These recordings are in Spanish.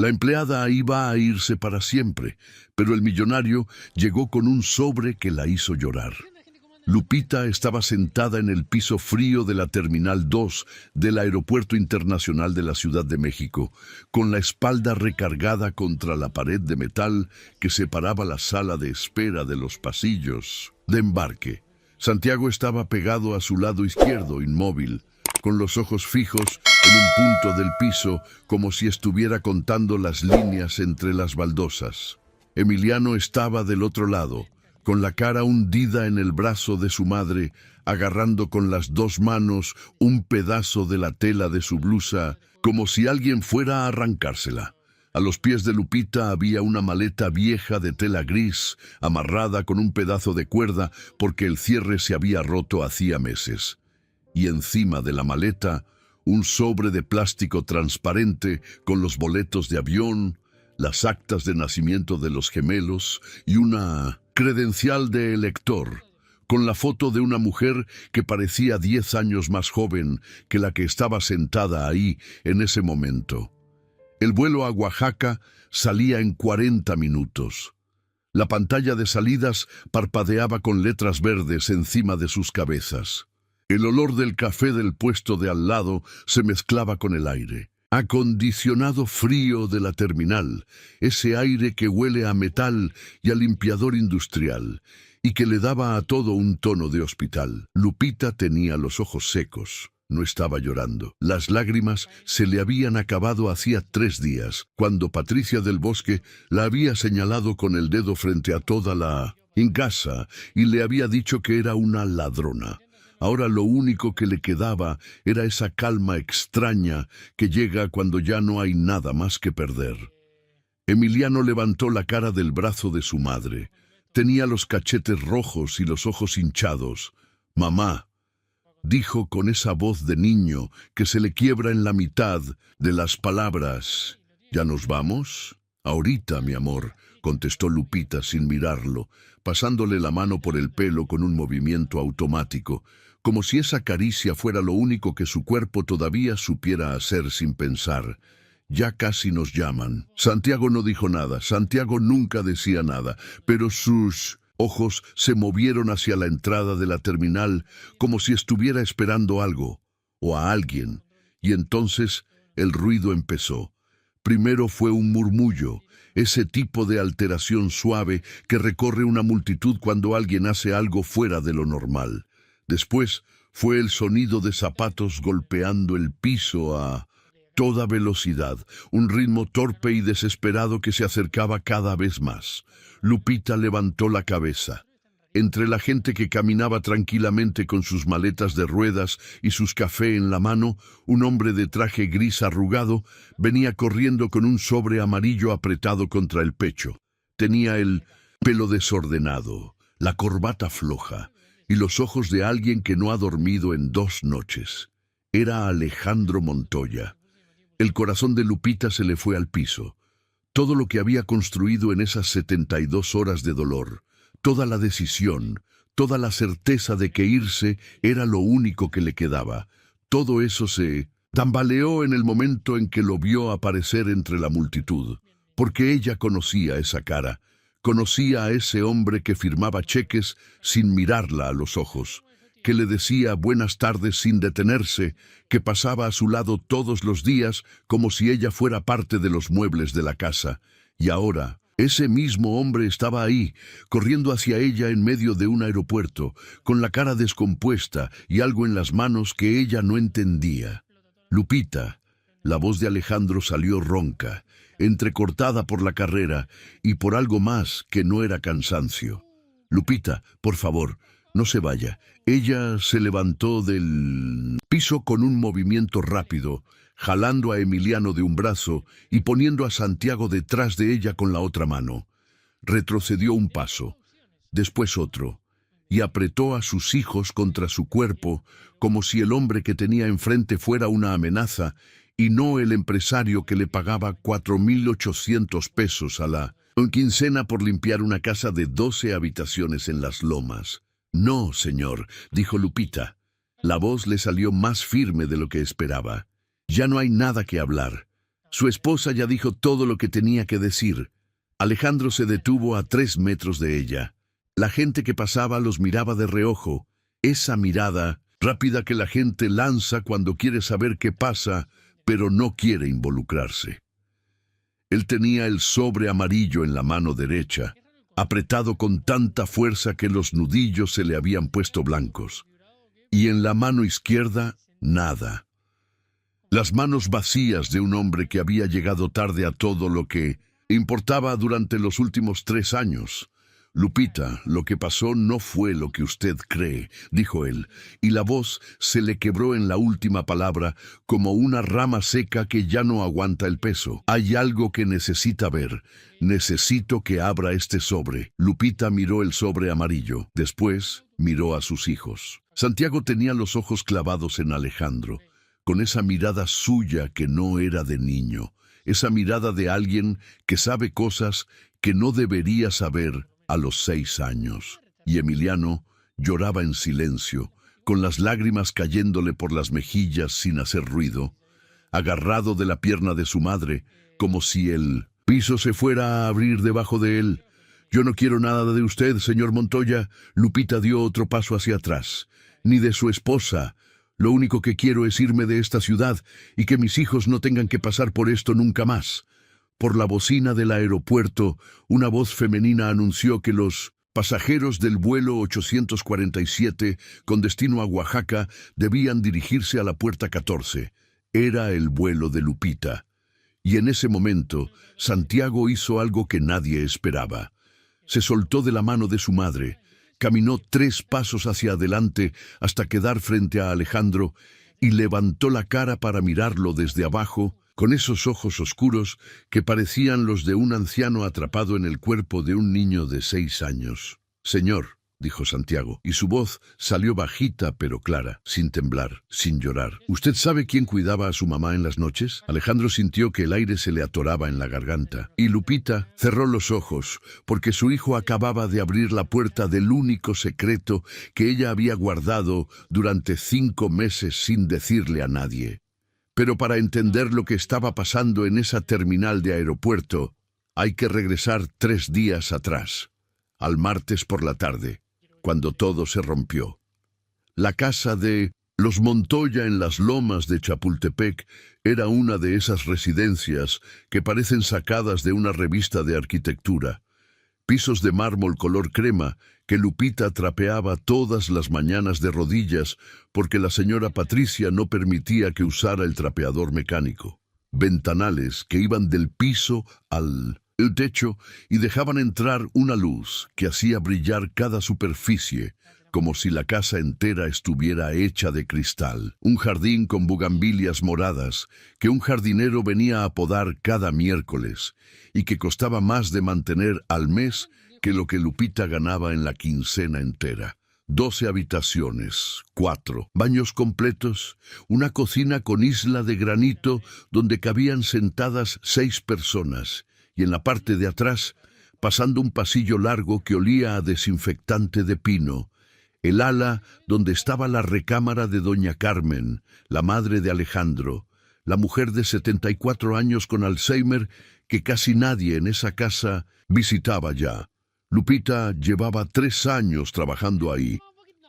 La empleada iba a irse para siempre, pero el millonario llegó con un sobre que la hizo llorar. Lupita estaba sentada en el piso frío de la Terminal 2 del Aeropuerto Internacional de la Ciudad de México, con la espalda recargada contra la pared de metal que separaba la sala de espera de los pasillos de embarque. Santiago estaba pegado a su lado izquierdo, inmóvil, con los ojos fijos en un punto del piso, como si estuviera contando las líneas entre las baldosas. Emiliano estaba del otro lado, con la cara hundida en el brazo de su madre, agarrando con las dos manos un pedazo de la tela de su blusa, como si alguien fuera a arrancársela. A los pies de Lupita había una maleta vieja de tela gris, amarrada con un pedazo de cuerda porque el cierre se había roto hacía meses. Y encima de la maleta, un sobre de plástico transparente con los boletos de avión, las actas de nacimiento de los gemelos y una credencial de elector, con la foto de una mujer que parecía 10 años más joven que la que estaba sentada ahí en ese momento. El vuelo a Oaxaca salía en 40 minutos. La pantalla de salidas parpadeaba con letras verdes encima de sus cabezas. El olor del café del puesto de al lado se mezclaba con el aire. Acondicionado frío de la terminal, ese aire que huele a metal y a limpiador industrial, y que le daba a todo un tono de hospital. Lupita tenía los ojos secos. No estaba llorando. Las lágrimas se le habían acabado hacía 3 días, cuando Patricia del Bosque la había señalado con el dedo frente a toda la casa y le había dicho que era una ladrona. Ahora lo único que le quedaba era esa calma extraña que llega cuando ya no hay nada más que perder. Emiliano levantó la cara del brazo de su madre. Tenía los cachetes rojos y los ojos hinchados. «Mamá», dijo con esa voz de niño que se le quiebra en la mitad de las palabras. «¿Ya nos vamos?» «Ahorita, mi amor», contestó Lupita sin mirarlo, pasándole la mano por el pelo con un movimiento automático, como si esa caricia fuera lo único que su cuerpo todavía supiera hacer sin pensar. «Ya casi nos llaman». Santiago no dijo nada. Santiago nunca decía nada, pero sus ojos se movieron hacia la entrada de la terminal como si estuviera esperando algo o a alguien. Y entonces el ruido empezó. Primero fue un murmullo, ese tipo de alteración suave que recorre una multitud cuando alguien hace algo fuera de lo normal. Después fue el sonido de zapatos golpeando el piso a toda velocidad, un ritmo torpe y desesperado que se acercaba cada vez más. Lupita levantó la cabeza. Entre la gente que caminaba tranquilamente con sus maletas de ruedas y sus café en la mano, un hombre de traje gris arrugado venía corriendo con un sobre amarillo apretado contra el pecho. Tenía el pelo desordenado, la corbata floja y los ojos de alguien que no ha dormido en 2 noches. Era Alejandro Montoya. El corazón de Lupita se le fue al piso. Todo lo que había construido en esas 72 horas de dolor, toda la decisión, toda la certeza de que irse era lo único que le quedaba. Todo eso se tambaleó en el momento en que lo vio aparecer entre la multitud, porque ella conocía esa cara, conocía a ese hombre que firmaba cheques sin mirarla a los ojos, que le decía buenas tardes sin detenerse, que pasaba a su lado todos los días como si ella fuera parte de los muebles de la casa. Y ahora ese mismo hombre estaba ahí, corriendo hacia ella en medio de un aeropuerto, con la cara descompuesta y algo en las manos que ella no entendía. «Lupita», la voz de Alejandro salió ronca, entrecortada por la carrera y por algo más que no era cansancio. «Lupita, por favor, no se vaya». Ella se levantó del piso con un movimiento rápido, jalando a Emiliano de un brazo y poniendo a Santiago detrás de ella con la otra mano. Retrocedió un paso, después otro, y apretó a sus hijos contra su cuerpo como si el hombre que tenía enfrente fuera una amenaza y no el empresario que le pagaba 4,800 pesos a la quincena por limpiar una casa de 12 habitaciones en Las Lomas. «No, señor», dijo Lupita. La voz le salió más firme de lo que esperaba. «Ya no hay nada que hablar. Su esposa ya dijo todo lo que tenía que decir. Alejandro se detuvo a 3 metros de ella. La gente que pasaba los miraba de reojo. Esa mirada rápida que la gente lanza cuando quiere saber qué pasa, pero no quiere involucrarse. Él tenía el sobre amarillo en la mano derecha, apretado con tanta fuerza que los nudillos se le habían puesto blancos. Y en la mano izquierda, nada. Las manos vacías de un hombre que había llegado tarde a todo lo que importaba durante los últimos 3 años. Lupita, lo que pasó no fue lo que usted cree, dijo él, y la voz se le quebró en la última palabra como una rama seca que ya no aguanta el peso. Hay algo que necesita ver. Necesito que abra este sobre. Lupita miró el sobre amarillo. Después miró a sus hijos. Santiago tenía los ojos clavados en Alejandro, con esa mirada suya que no era de niño, esa mirada de alguien que sabe cosas que no debería saber a los 6 años. Y Emiliano lloraba en silencio, con las lágrimas cayéndole por las mejillas sin hacer ruido, agarrado de la pierna de su madre, como si el piso se fuera a abrir debajo de él. «Yo no quiero nada de usted, señor Montoya». Lupita dio otro paso hacia atrás. «Ni de su esposa. Lo único que quiero es irme de esta ciudad y que mis hijos no tengan que pasar por esto nunca más». Por la bocina del aeropuerto, una voz femenina anunció que los pasajeros del vuelo 847 con destino a Oaxaca debían dirigirse a la puerta 14. Era el vuelo de Lupita. Y en ese momento, Santiago hizo algo que nadie esperaba. Se soltó de la mano de su madre, caminó 3 pasos hacia adelante hasta quedar frente a Alejandro y levantó la cara para mirarlo desde abajo, con esos ojos oscuros que parecían los de un anciano atrapado en el cuerpo de un niño de 6 años. «Señor», dijo Santiago, y su voz salió bajita pero clara, sin temblar, sin llorar. «¿Usted sabe quién cuidaba a su mamá en las noches?» Alejandro sintió que el aire se le atoraba en la garganta, y Lupita cerró los ojos, porque su hijo acababa de abrir la puerta del único secreto que ella había guardado durante 5 meses sin decirle a nadie. Pero para entender lo que estaba pasando en esa terminal de aeropuerto, hay que regresar 3 días atrás, al martes por la tarde, cuando todo se rompió. La casa de los Montoya en las lomas de Chapultepec era una de esas residencias que parecen sacadas de una revista de arquitectura. Pisos de mármol color crema que Lupita trapeaba todas las mañanas de rodillas porque la señora Patricia no permitía que usara el trapeador mecánico. Ventanales que iban del piso al techo y dejaban entrar una luz que hacía brillar cada superficie, como si la casa entera estuviera hecha de cristal. Un jardín con bugambilias moradas que un jardinero venía a podar cada miércoles y que costaba más de mantener al mes que lo que Lupita ganaba en la quincena entera. 12 habitaciones, 4 baños completos, una cocina con isla de granito donde cabían sentadas 6 personas y en la parte de atrás, pasando un pasillo largo que olía a desinfectante de pino, el ala donde estaba la recámara de doña Carmen, la madre de Alejandro, la mujer de 74 años con Alzheimer que casi nadie en esa casa visitaba ya. Lupita llevaba 3 años trabajando ahí,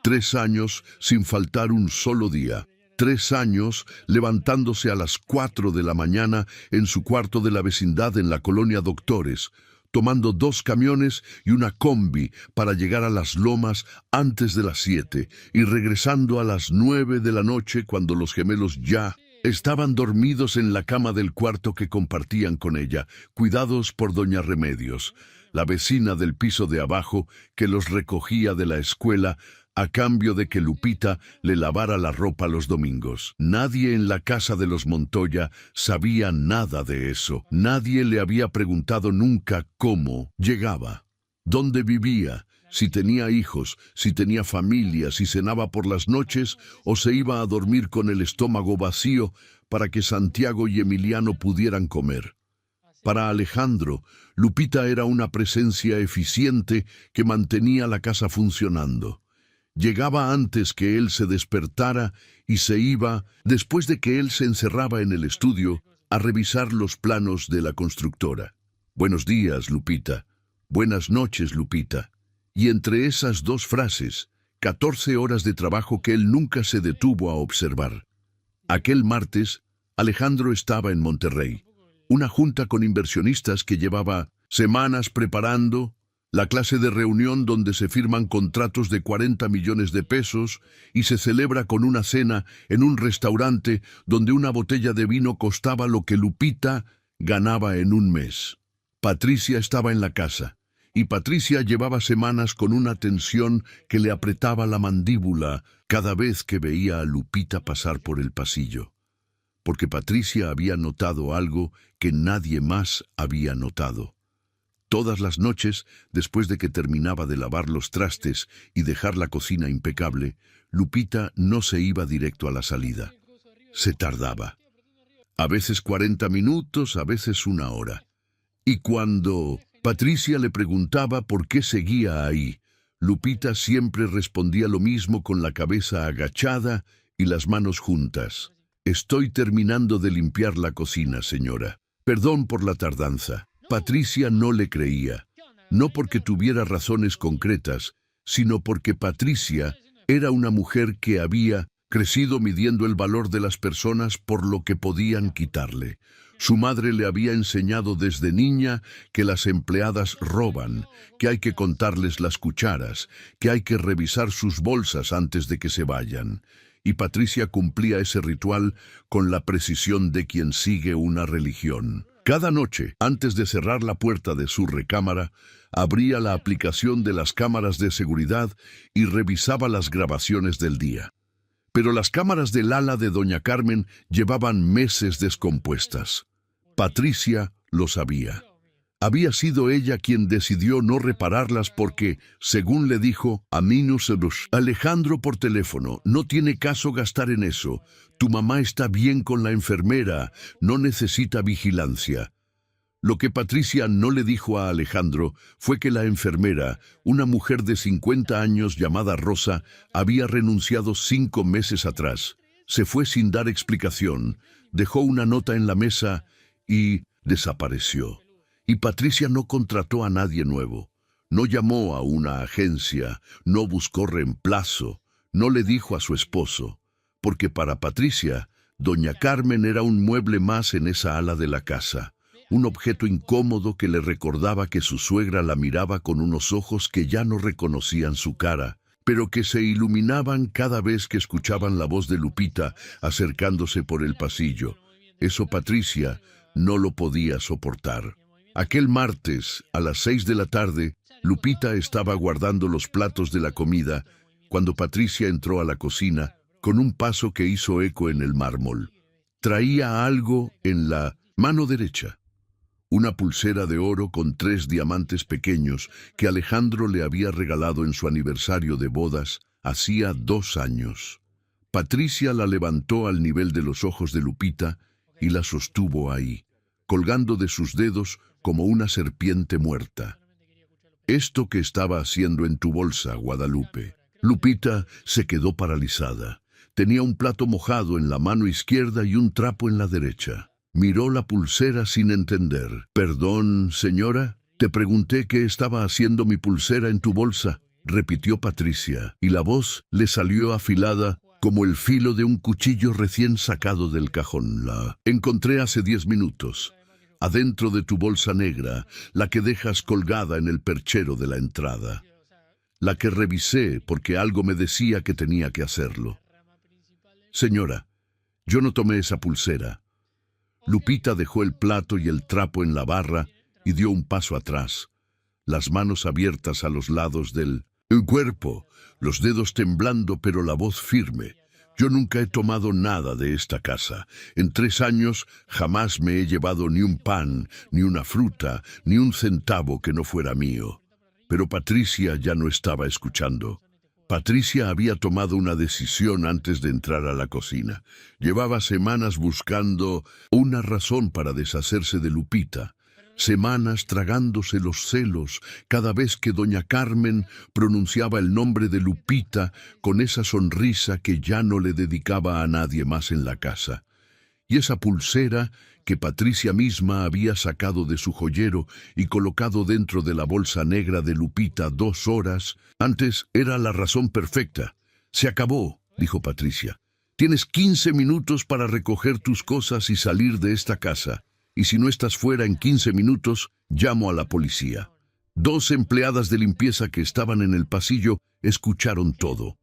3 años sin faltar un solo día, 3 años levantándose a las 4 de la mañana en su cuarto de la vecindad en la colonia Doctores, tomando 2 camiones y una combi para llegar a las lomas antes de las 7 y regresando a las 9 de la noche cuando los gemelos ya estaban dormidos en la cama del cuarto que compartían con ella, cuidados por doña Remedios, la vecina del piso de abajo que los recogía de la escuela a cambio de que Lupita le lavara la ropa los domingos. Nadie en la casa de los Montoya sabía nada de eso. Nadie le había preguntado nunca cómo llegaba, dónde vivía, si tenía hijos, si tenía familia, si cenaba por las noches o se iba a dormir con el estómago vacío para que Santiago y Emiliano pudieran comer. Para Alejandro, Lupita era una presencia eficiente que mantenía la casa funcionando. Llegaba antes que él se despertara y se iba después de que él se encerraba en el estudio a revisar los planos de la constructora. «Buenos días, Lupita. Buenas noches, Lupita». Y entre esas dos frases, 14 horas de trabajo que él nunca se detuvo a observar. Aquel martes, Alejandro estaba en Monterrey. Una junta con inversionistas que llevaba semanas preparando, la clase de reunión donde se firman contratos de 40 millones de pesos y se celebra con una cena en un restaurante donde una botella de vino costaba lo que Lupita ganaba en un mes. Patricia estaba en la casa, y Patricia llevaba semanas con una tensión que le apretaba la mandíbula cada vez que veía a Lupita pasar por el pasillo. Porque Patricia había notado algo que nadie más había notado. Todas las noches, después de que terminaba de lavar los trastes y dejar la cocina impecable, Lupita no se iba directo a la salida. Se tardaba. A veces 40 minutos, a veces una hora. Y cuando Patricia le preguntaba por qué seguía ahí, Lupita siempre respondía lo mismo con la cabeza agachada y las manos juntas. «Estoy terminando de limpiar la cocina, señora. Perdón por la tardanza». Patricia no le creía, no porque tuviera razones concretas, sino porque Patricia era una mujer que había crecido midiendo el valor de las personas por lo que podían quitarle. Su madre le había enseñado desde niña que las empleadas roban, que hay que contarles las cucharas, que hay que revisar sus bolsas antes de que se vayan. Y Patricia cumplía ese ritual con la precisión de quien sigue una religión. Cada noche, antes de cerrar la puerta de su recámara, abría la aplicación de las cámaras de seguridad y revisaba las grabaciones del día. Pero las cámaras del ala de doña Carmen llevaban meses descompuestas. Patricia lo sabía. Había sido ella quien decidió no repararlas porque, según le dijo a Alejandro por teléfono, no tiene caso gastar en eso. Tu mamá está bien con la enfermera, no necesita vigilancia. Lo que Patricia no le dijo a Alejandro fue que la enfermera, una mujer de 50 años llamada Rosa, había renunciado 5 meses atrás. Se fue sin dar explicación, dejó una nota en la mesa y desapareció. Y Patricia no contrató a nadie nuevo, no llamó a una agencia, no buscó reemplazo, no le dijo a su esposo, porque para Patricia, doña Carmen era un mueble más en esa ala de la casa, un objeto incómodo que le recordaba que su suegra la miraba con unos ojos que ya no reconocían su cara, pero que se iluminaban cada vez que escuchaban la voz de Lupita acercándose por el pasillo. Eso Patricia no lo podía soportar. Aquel martes, a las 6 de la tarde, Lupita estaba guardando los platos de la comida cuando Patricia entró a la cocina con un paso que hizo eco en el mármol. Traía algo en la mano derecha. Una pulsera de oro con 3 diamantes pequeños que Alejandro le había regalado en su aniversario de bodas hacía 2 años. Patricia la levantó al nivel de los ojos de Lupita y la sostuvo ahí, colgando de sus dedos como una serpiente muerta. «¿Esto que estaba haciendo en tu bolsa, Guadalupe?» Lupita se quedó paralizada. Tenía un plato mojado en la mano izquierda y un trapo en la derecha. Miró la pulsera sin entender. «Perdón, señora, te pregunté qué estaba haciendo mi pulsera en tu bolsa», repitió Patricia, y la voz le salió afilada como el filo de un cuchillo recién sacado del cajón. «La encontré hace 10 minutos. Adentro de tu bolsa negra, la que dejas colgada en el perchero de la entrada. La que revisé porque algo me decía que tenía que hacerlo». «Señora, yo no tomé esa pulsera». Lupita dejó el plato y el trapo en la barra y dio un paso atrás, las manos abiertas a los lados del cuerpo, los dedos temblando pero la voz firme. «Yo nunca he tomado nada de esta casa. En 3 años jamás me he llevado ni un pan, ni una fruta, ni un centavo que no fuera mío». Pero Patricia ya no estaba escuchando. Patricia había tomado una decisión antes de entrar a la cocina. Llevaba semanas buscando una razón para deshacerse de Lupita. Semanas tragándose los celos cada vez que doña Carmen pronunciaba el nombre de Lupita con esa sonrisa que ya no le dedicaba a nadie más en la casa. Y esa pulsera que Patricia misma había sacado de su joyero y colocado dentro de la bolsa negra de Lupita 2 horas antes era la razón perfecta. «Se acabó», dijo Patricia. «Tienes 15 minutos para recoger tus cosas y salir de esta casa. Y si no estás fuera en 15 minutos, llamo a la policía». 2 empleadas de limpieza que estaban en el pasillo escucharon todo.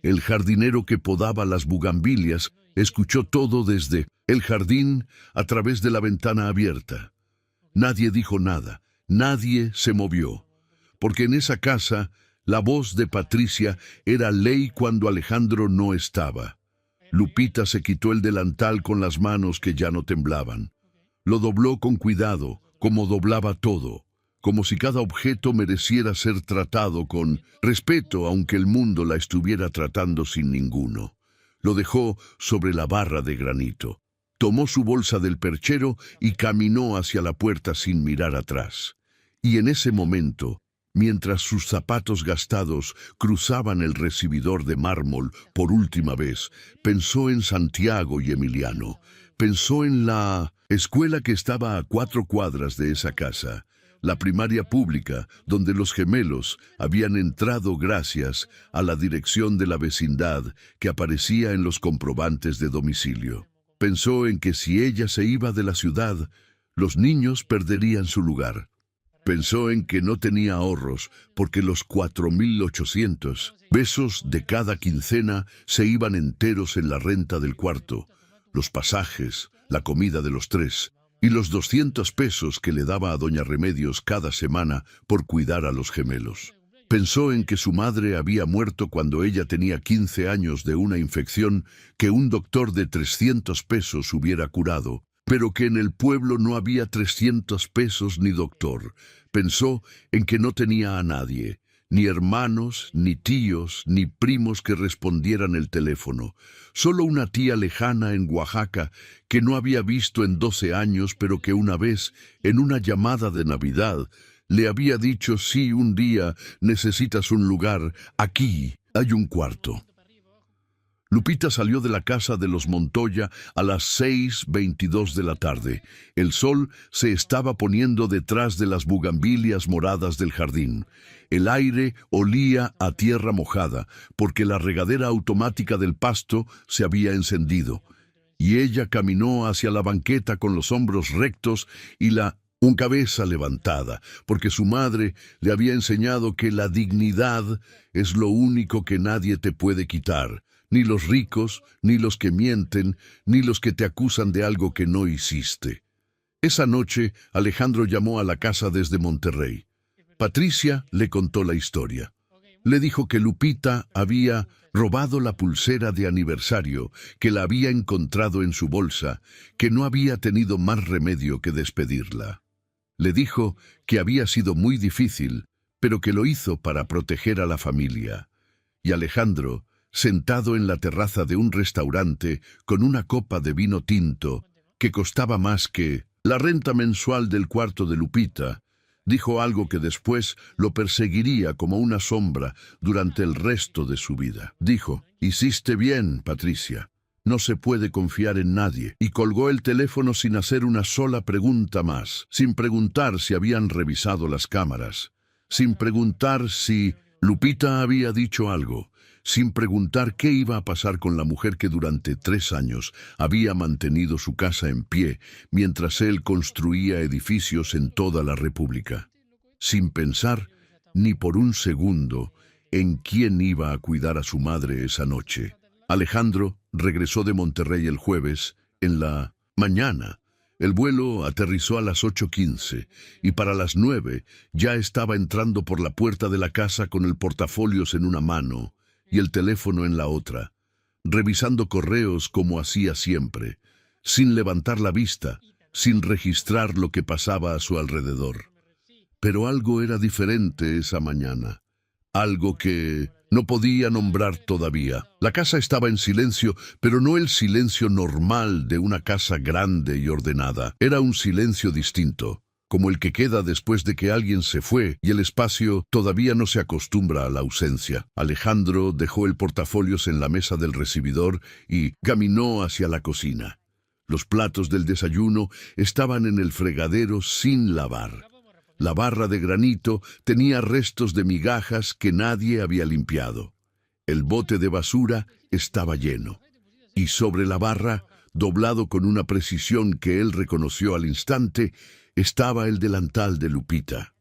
El jardinero que podaba las bugambilias escuchó todo desde el jardín a través de la ventana abierta. Nadie dijo nada, nadie se movió, porque en esa casa la voz de Patricia era ley cuando Alejandro no estaba. Lupita se quitó el delantal con las manos que ya no temblaban. Lo dobló con cuidado, como doblaba todo, como si cada objeto mereciera ser tratado con respeto, aunque el mundo la estuviera tratando sin ninguno. Lo dejó sobre la barra de granito. Tomó su bolsa del perchero y caminó hacia la puerta sin mirar atrás. Y en ese momento, mientras sus zapatos gastados cruzaban el recibidor de mármol por última vez, pensó en Santiago y Emiliano. Pensó en la escuela que estaba a 4 cuadras de esa casa, la primaria pública, donde los gemelos habían entrado gracias a la dirección de la vecindad que aparecía en los comprobantes de domicilio. Pensó en que si ella se iba de la ciudad, los niños perderían su lugar. Pensó en que no tenía ahorros porque los 4.800 pesos de cada quincena se iban enteros en la renta del cuarto, los pasajes, la comida de los 3 y los 200 pesos que le daba a doña Remedios cada semana por cuidar a los gemelos. Pensó en que su madre había muerto cuando ella tenía 15 años de una infección que un doctor de 300 pesos hubiera curado, pero que en el pueblo no había 300 pesos ni doctor. Pensó en que no tenía a nadie, ni hermanos, ni tíos, ni primos que respondieran el teléfono. Solo una tía lejana en Oaxaca que no había visto en 12 años, pero que una vez, en una llamada de Navidad, le había dicho: «Sí, un día necesitas un lugar, aquí hay un cuarto». Lupita salió de la casa de los Montoya a las 6:22 de la tarde. El sol se estaba poniendo detrás de las bugambilias moradas del jardín. El aire olía a tierra mojada, porque la regadera automática del pasto se había encendido. Y ella caminó hacia la banqueta con los hombros rectos y la cabeza levantada, porque su madre le había enseñado que la dignidad es lo único que nadie te puede quitar. Ni los ricos, ni los que mienten, ni los que te acusan de algo que no hiciste. Esa noche, Alejandro llamó a la casa desde Monterrey. Patricia le contó la historia. Le dijo que Lupita había robado la pulsera de aniversario, que la había encontrado en su bolsa, que no había tenido más remedio que despedirla. Le dijo que había sido muy difícil, pero que lo hizo para proteger a la familia. Y Alejandro, sentado en la terraza de un restaurante con una copa de vino tinto que costaba más que la renta mensual del cuarto de Lupita, dijo algo que después lo perseguiría como una sombra durante el resto de su vida. Dijo: «Hiciste bien, Patricia. No se puede confiar en nadie». Y colgó el teléfono sin hacer una sola pregunta más, sin preguntar si habían revisado las cámaras, sin preguntar si Lupita había dicho algo, sin preguntar qué iba a pasar con la mujer que durante 3 años había mantenido su casa en pie mientras él construía edificios en toda la República, sin pensar ni por un segundo en quién iba a cuidar a su madre esa noche. Alejandro regresó de Monterrey el jueves en la mañana. El vuelo aterrizó a las 8:15 y para las 9 ya estaba entrando por la puerta de la casa con el portafolios en una mano y el teléfono en la otra, revisando correos como hacía siempre, sin levantar la vista, sin registrar lo que pasaba a su alrededor. Pero algo era diferente esa mañana, algo que no podía nombrar todavía. La casa estaba en silencio, pero no el silencio normal de una casa grande y ordenada. Era un silencio distinto, como el que queda después de que alguien se fue y el espacio todavía no se acostumbra a la ausencia. Alejandro dejó el portafolios en la mesa del recibidor y caminó hacia la cocina. Los platos del desayuno estaban en el fregadero sin lavar. La barra de granito tenía restos de migajas que nadie había limpiado. El bote de basura estaba lleno. Y sobre la barra, doblado con una precisión que él reconoció al instante, estaba el delantal de Lupita.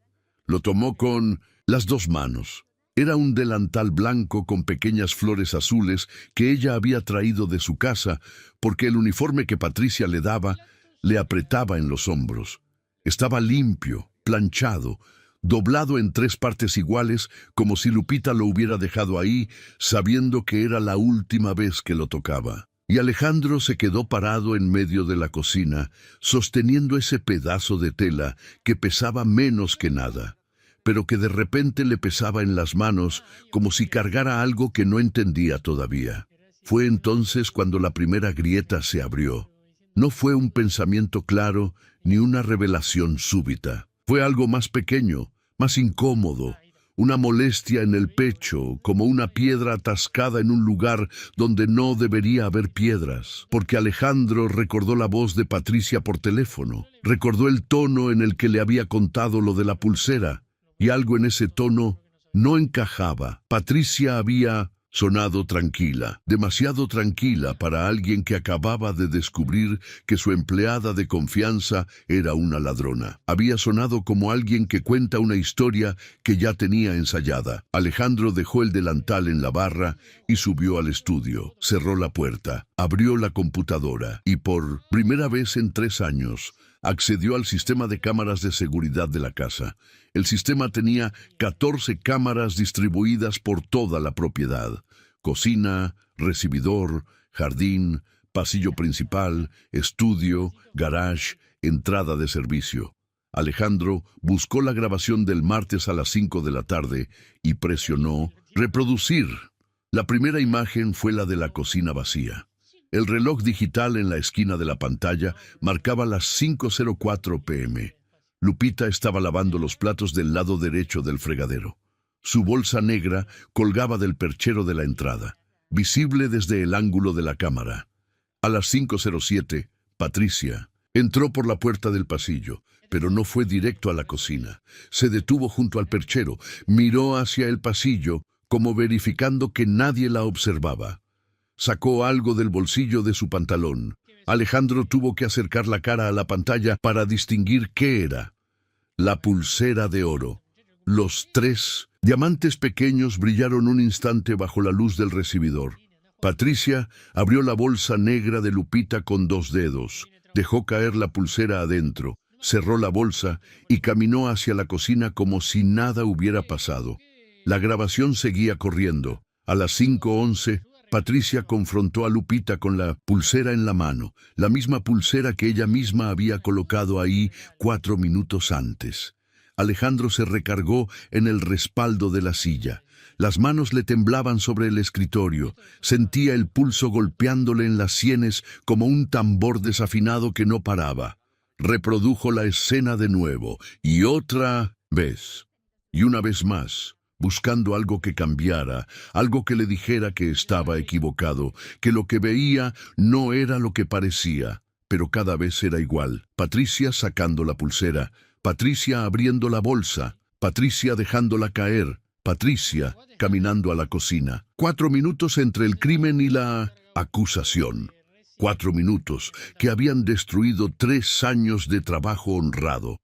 Lo tomó con las dos manos. Era un delantal blanco con pequeñas flores azules que ella había traído de su casa porque el uniforme que Patricia le daba le apretaba en los hombros. Estaba limpio, planchado, doblado en 3 partes iguales, como si Lupita lo hubiera dejado ahí, sabiendo que era la última vez que lo tocaba. Y Alejandro se quedó parado en medio de la cocina, sosteniendo ese pedazo de tela que pesaba menos que nada, pero que de repente le pesaba en las manos como si cargara algo que no entendía todavía. Fue entonces cuando la primera grieta se abrió. No fue un pensamiento claro ni una revelación súbita. Fue algo más pequeño, más incómodo, una molestia en el pecho, como una piedra atascada en un lugar donde no debería haber piedras, porque Alejandro recordó la voz de Patricia por teléfono, recordó el tono en el que le había contado lo de la pulsera, y algo en ese tono no encajaba. Patricia había sonado tranquila, demasiado tranquila para alguien que acababa de descubrir que su empleada de confianza era una ladrona. Había sonado como alguien que cuenta una historia que ya tenía ensayada. Alejandro dejó el delantal en la barra y subió al estudio. Cerró la puerta, abrió la computadora y por primera vez en 3 años accedió al sistema de cámaras de seguridad de la casa. El sistema tenía 14 cámaras distribuidas por toda la propiedad. Cocina, recibidor, jardín, pasillo principal, estudio, garage, entrada de servicio. Alejandro buscó la grabación del martes a las 5 de la tarde y presionó reproducir. La primera imagen fue la de la cocina vacía. El reloj digital en la esquina de la pantalla marcaba las 5:04 p.m. Lupita estaba lavando los platos del lado derecho del fregadero. Su bolsa negra colgaba del perchero de la entrada, visible desde el ángulo de la cámara. A las 5:07, Patricia entró por la puerta del pasillo, pero no fue directo a la cocina. Se detuvo junto al perchero, miró hacia el pasillo, como verificando que nadie la observaba. Sacó algo del bolsillo de su pantalón. Alejandro tuvo que acercar la cara a la pantalla para distinguir qué era. La pulsera de oro. Los 3 diamantes pequeños brillaron un instante bajo la luz del recibidor. Patricia abrió la bolsa negra de Lupita con 2 dedos. Dejó caer la pulsera adentro, cerró la bolsa y caminó hacia la cocina como si nada hubiera pasado. La grabación seguía corriendo. A las 5:11, Patricia confrontó a Lupita con la pulsera en la mano, la misma pulsera que ella misma había colocado ahí 4 minutos antes. Alejandro se recargó en el respaldo de la silla. Las manos le temblaban sobre el escritorio. Sentía el pulso golpeándole en las sienes como un tambor desafinado que no paraba. Reprodujo la escena de nuevo, y otra vez, y una vez más, buscando algo que cambiara, algo que le dijera que estaba equivocado, que lo que veía no era lo que parecía, pero cada vez era igual. Patricia sacando la pulsera, Patricia abriendo la bolsa, Patricia dejándola caer, Patricia caminando a la cocina. 4 minutos entre el crimen y la acusación. 4 minutos que habían destruido 3 años de trabajo honrado.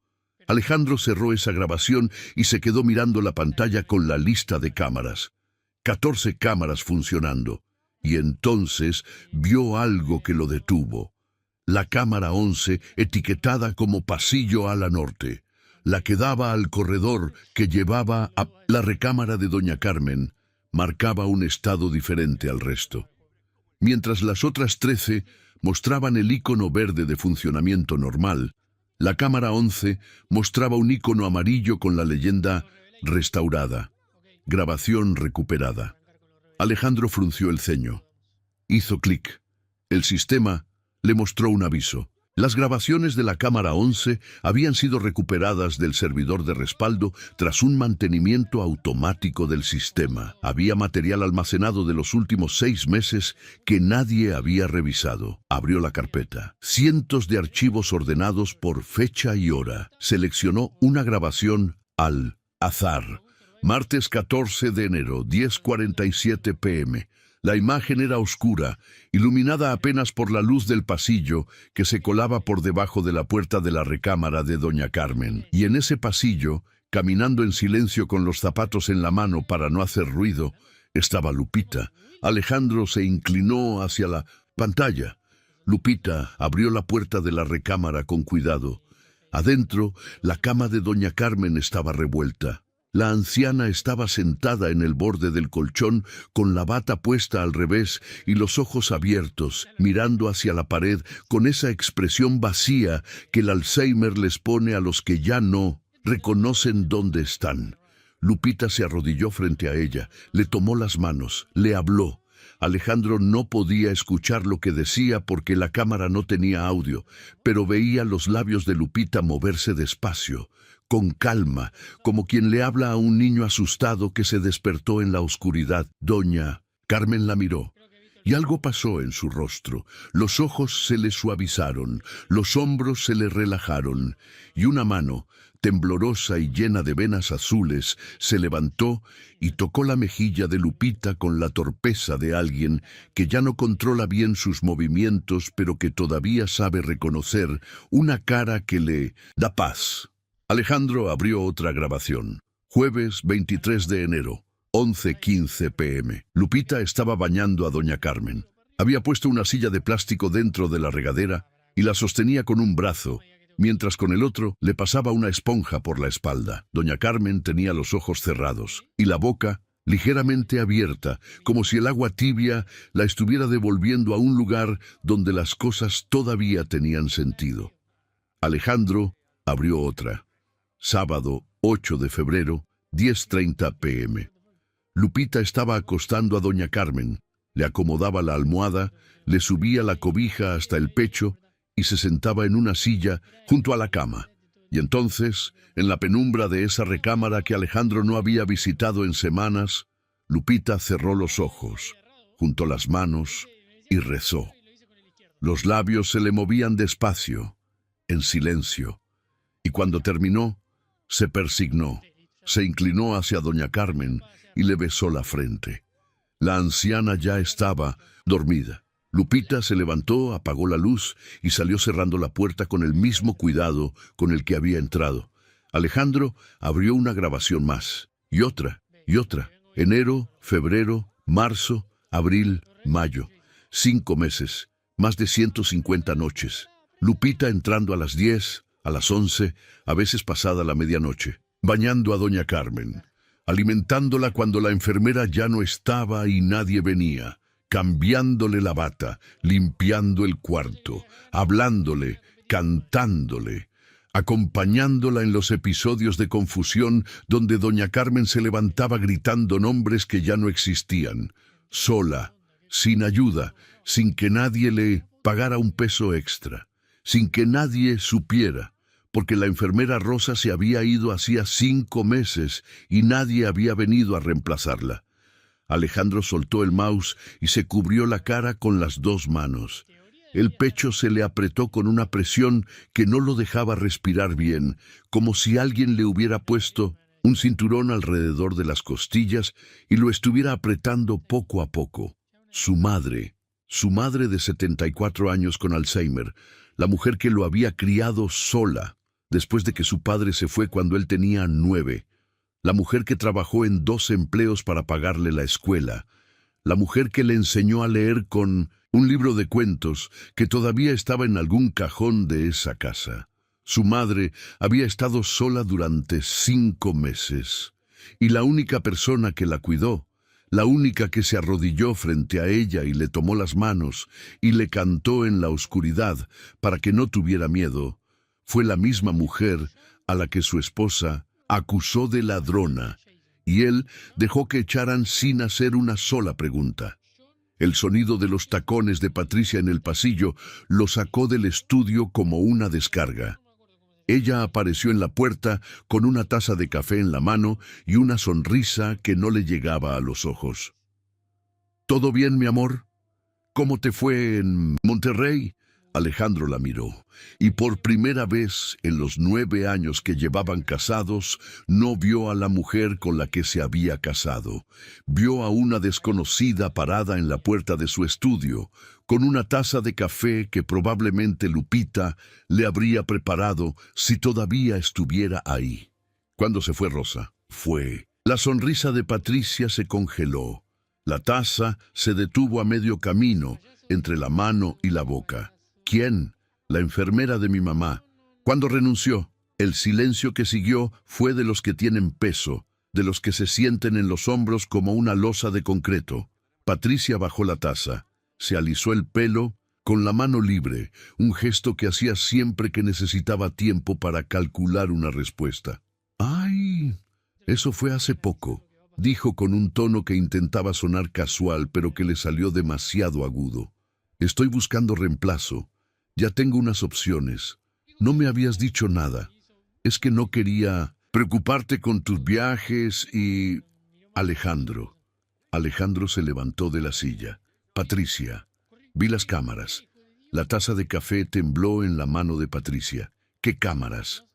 Alejandro cerró esa grabación y se quedó mirando la pantalla con la lista de cámaras. 14 cámaras funcionando. Y entonces vio algo que lo detuvo. La cámara 11, etiquetada como pasillo ala norte. La que daba al corredor que llevaba a la recámara de doña Carmen, marcaba un estado diferente al resto. Mientras las otras 13 mostraban el icono verde de funcionamiento normal, la cámara 11 mostraba un icono amarillo con la leyenda restaurada, grabación recuperada. Alejandro frunció el ceño. Hizo clic. El sistema le mostró un aviso. Las grabaciones de la cámara 11 habían sido recuperadas del servidor de respaldo tras un mantenimiento automático del sistema. Había material almacenado de los últimos 6 meses que nadie había revisado. Abrió la carpeta. Cientos de archivos ordenados por fecha y hora. Seleccionó una grabación al azar. Martes 14 de enero, 10:47 p.m. La imagen era oscura, iluminada apenas por la luz del pasillo que se colaba por debajo de la puerta de la recámara de doña Carmen. Y en ese pasillo, caminando en silencio con los zapatos en la mano para no hacer ruido, estaba Lupita. Alejandro se inclinó hacia la pantalla. Lupita abrió la puerta de la recámara con cuidado. Adentro, la cama de doña Carmen estaba revuelta. La anciana estaba sentada en el borde del colchón con la bata puesta al revés y los ojos abiertos, mirando hacia la pared con esa expresión vacía que el Alzheimer les pone a los que ya no reconocen dónde están. Lupita se arrodilló frente a ella, le tomó las manos, le habló. Alejandro no podía escuchar lo que decía porque la cámara no tenía audio, pero veía los labios de Lupita moverse despacio, con calma, como quien le habla a un niño asustado que se despertó en la oscuridad. Doña Carmen la miró, y algo pasó en su rostro. Los ojos se le suavizaron, los hombros se le relajaron, y una mano, temblorosa y llena de venas azules, se levantó y tocó la mejilla de Lupita con la torpeza de alguien que ya no controla bien sus movimientos, pero que todavía sabe reconocer una cara que le da paz. Alejandro abrió otra grabación. Jueves 23 de enero, 11:15 p.m. Lupita estaba bañando a doña Carmen. Había puesto una silla de plástico dentro de la regadera y la sostenía con un brazo, mientras con el otro le pasaba una esponja por la espalda. Doña Carmen tenía los ojos cerrados y la boca ligeramente abierta, como si el agua tibia la estuviera devolviendo a un lugar donde las cosas todavía tenían sentido. Alejandro abrió otra. Sábado 8 de febrero, 10:30 p.m. Lupita estaba acostando a doña Carmen, le acomodaba la almohada, le subía la cobija hasta el pecho y se sentaba en una silla junto a la cama. Y entonces, en la penumbra de esa recámara que Alejandro no había visitado en semanas, Lupita cerró los ojos, juntó las manos y rezó. Los labios se le movían despacio, en silencio, y cuando terminó, se persignó, se inclinó hacia doña Carmen y le besó la frente. La anciana ya estaba dormida. Lupita se levantó, apagó la luz y salió cerrando la puerta con el mismo cuidado con el que había entrado. Alejandro abrió una grabación más, y otra, y otra. Enero, febrero, marzo, abril, mayo. 5 meses, más de 150 noches. Lupita entrando a las 10, a las 11, a veces pasada la medianoche, bañando a doña Carmen, alimentándola cuando la enfermera ya no estaba y nadie venía, cambiándole la bata, limpiando el cuarto, hablándole, cantándole, acompañándola en los episodios de confusión donde doña Carmen se levantaba gritando nombres que ya no existían, sola, sin ayuda, sin que nadie le pagara un peso extra, sin que nadie supiera, porque la enfermera Rosa se había ido hacía 5 meses y nadie había venido a reemplazarla. Alejandro soltó el mouse y se cubrió la cara con las 2 manos. El pecho se le apretó con una presión que no lo dejaba respirar bien, como si alguien le hubiera puesto un cinturón alrededor de las costillas y lo estuviera apretando poco a poco. Su madre de 74 años con Alzheimer, la mujer que lo había criado sola, después de que su padre se fue cuando él tenía 9, la mujer que trabajó en 2 empleos para pagarle la escuela, la mujer que le enseñó a leer con un libro de cuentos que todavía estaba en algún cajón de esa casa. Su madre había estado sola durante 5 meses, y la única persona que la cuidó, la única que se arrodilló frente a ella y le tomó las manos y le cantó en la oscuridad para que no tuviera miedo, fue la misma mujer a la que su esposa acusó de ladrona, y él dejó que echaran sin hacer una sola pregunta. El sonido de los tacones de Patricia en el pasillo lo sacó del estudio como una descarga. Ella apareció en la puerta con una taza de café en la mano y una sonrisa que no le llegaba a los ojos. ¿Todo bien, mi amor? ¿Cómo te fue en Monterrey? Alejandro la miró, y por primera vez en los 9 años que llevaban casados, no vio a la mujer con la que se había casado. Vio a una desconocida parada en la puerta de su estudio, con una taza de café que probablemente Lupita le habría preparado si todavía estuviera ahí. Cuando se fue Rosa, La sonrisa de Patricia se congeló. La taza se detuvo a medio camino, entre la mano y la boca. ¿Quién? La enfermera de mi mamá. ¿Cuándo renunció? El silencio que siguió fue de los que tienen peso, de los que se sienten en los hombros como una losa de concreto. Patricia bajó la taza, se alisó el pelo, con la mano libre, un gesto que hacía siempre que necesitaba tiempo para calcular una respuesta. ¡Ay! Eso fue hace poco, dijo con un tono que intentaba sonar casual, pero que le salió demasiado agudo. Estoy buscando reemplazo. Ya tengo unas opciones. No me habías dicho nada. Es que no quería preocuparte con tus viajes y... Alejandro. Alejandro se levantó de la silla. Patricia. Vi las cámaras. La taza de café tembló en la mano de Patricia. ¿Qué cámaras?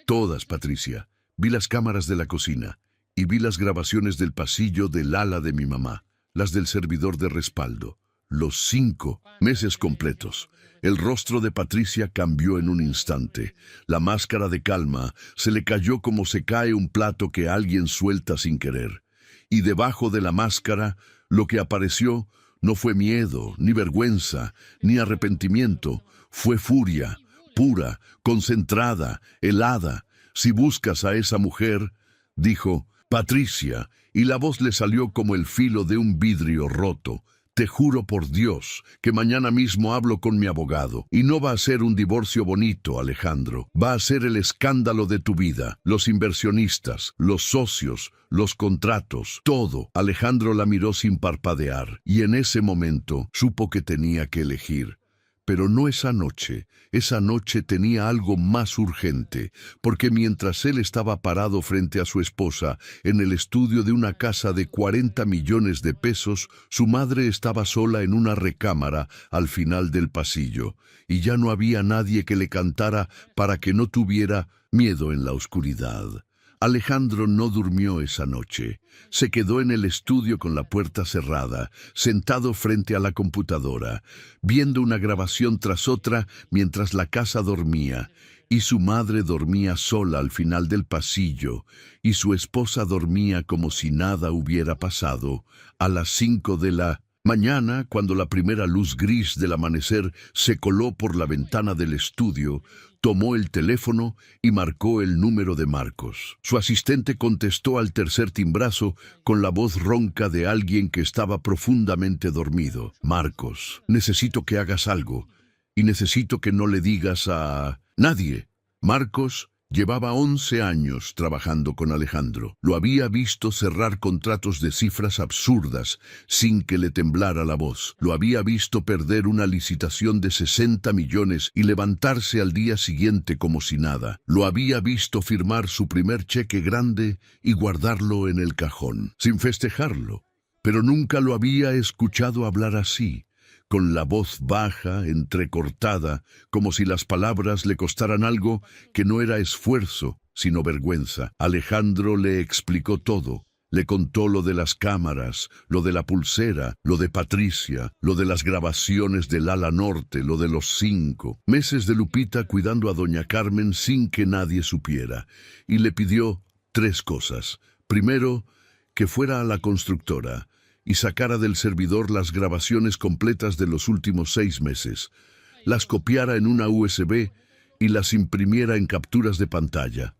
Todas, Patricia. Vi las cámaras de la cocina y vi las grabaciones del pasillo del ala de mi mamá, las del servidor de respaldo. Los 5 meses completos. El rostro de Patricia cambió en un instante. La máscara de calma se le cayó como se cae un plato que alguien suelta sin querer. Y debajo de la máscara, lo que apareció no fue miedo, ni vergüenza, ni arrepentimiento. Fue furia, pura, concentrada, helada. Si buscas a esa mujer, dijo Patricia, y la voz le salió como el filo de un vidrio roto. Te juro por Dios que mañana mismo hablo con mi abogado. Y no va a ser un divorcio bonito, Alejandro. Va a ser el escándalo de tu vida. Los inversionistas, los socios, los contratos, todo. Alejandro la miró sin parpadear. Y en ese momento supo que tenía que elegir. Pero no esa noche. Esa noche tenía algo más urgente, porque mientras él estaba parado frente a su esposa en el estudio de una casa de 40 millones de pesos, su madre estaba sola en una recámara al final del pasillo, y ya no había nadie que le cantara para que no tuviera miedo en la oscuridad. Alejandro no durmió esa noche. Se quedó en el estudio con la puerta cerrada, sentado frente a la computadora, viendo una grabación tras otra mientras la casa dormía, y su madre dormía sola al final del pasillo, y su esposa dormía como si nada hubiera pasado. A las 5 de la mañana, cuando la primera luz gris del amanecer se coló por la ventana del estudio, tomó el teléfono y marcó el número de Marcos. Su asistente contestó al tercer timbrazo con la voz ronca de alguien que estaba profundamente dormido. Marcos, necesito que hagas algo y necesito que no le digas a nadie. Marcos llevaba 11 años trabajando con Alejandro. Lo había visto cerrar contratos de cifras absurdas sin que le temblara la voz. Lo había visto perder una licitación de 60 millones y levantarse al día siguiente como si nada. Lo había visto firmar su primer cheque grande y guardarlo en el cajón, sin festejarlo. Pero nunca lo había escuchado hablar así, con la voz baja, entrecortada, como si las palabras le costaran algo que no era esfuerzo, sino vergüenza. Alejandro le explicó todo. Le contó lo de las cámaras, lo de la pulsera, lo de Patricia, lo de las grabaciones del ala norte, lo de los 5 meses de Lupita cuidando a doña Carmen sin que nadie supiera. Y le pidió 3 cosas. Primero, que fuera a la constructora y sacara del servidor las grabaciones completas de los últimos 6 meses, las copiara en una USB y las imprimiera en capturas de pantalla.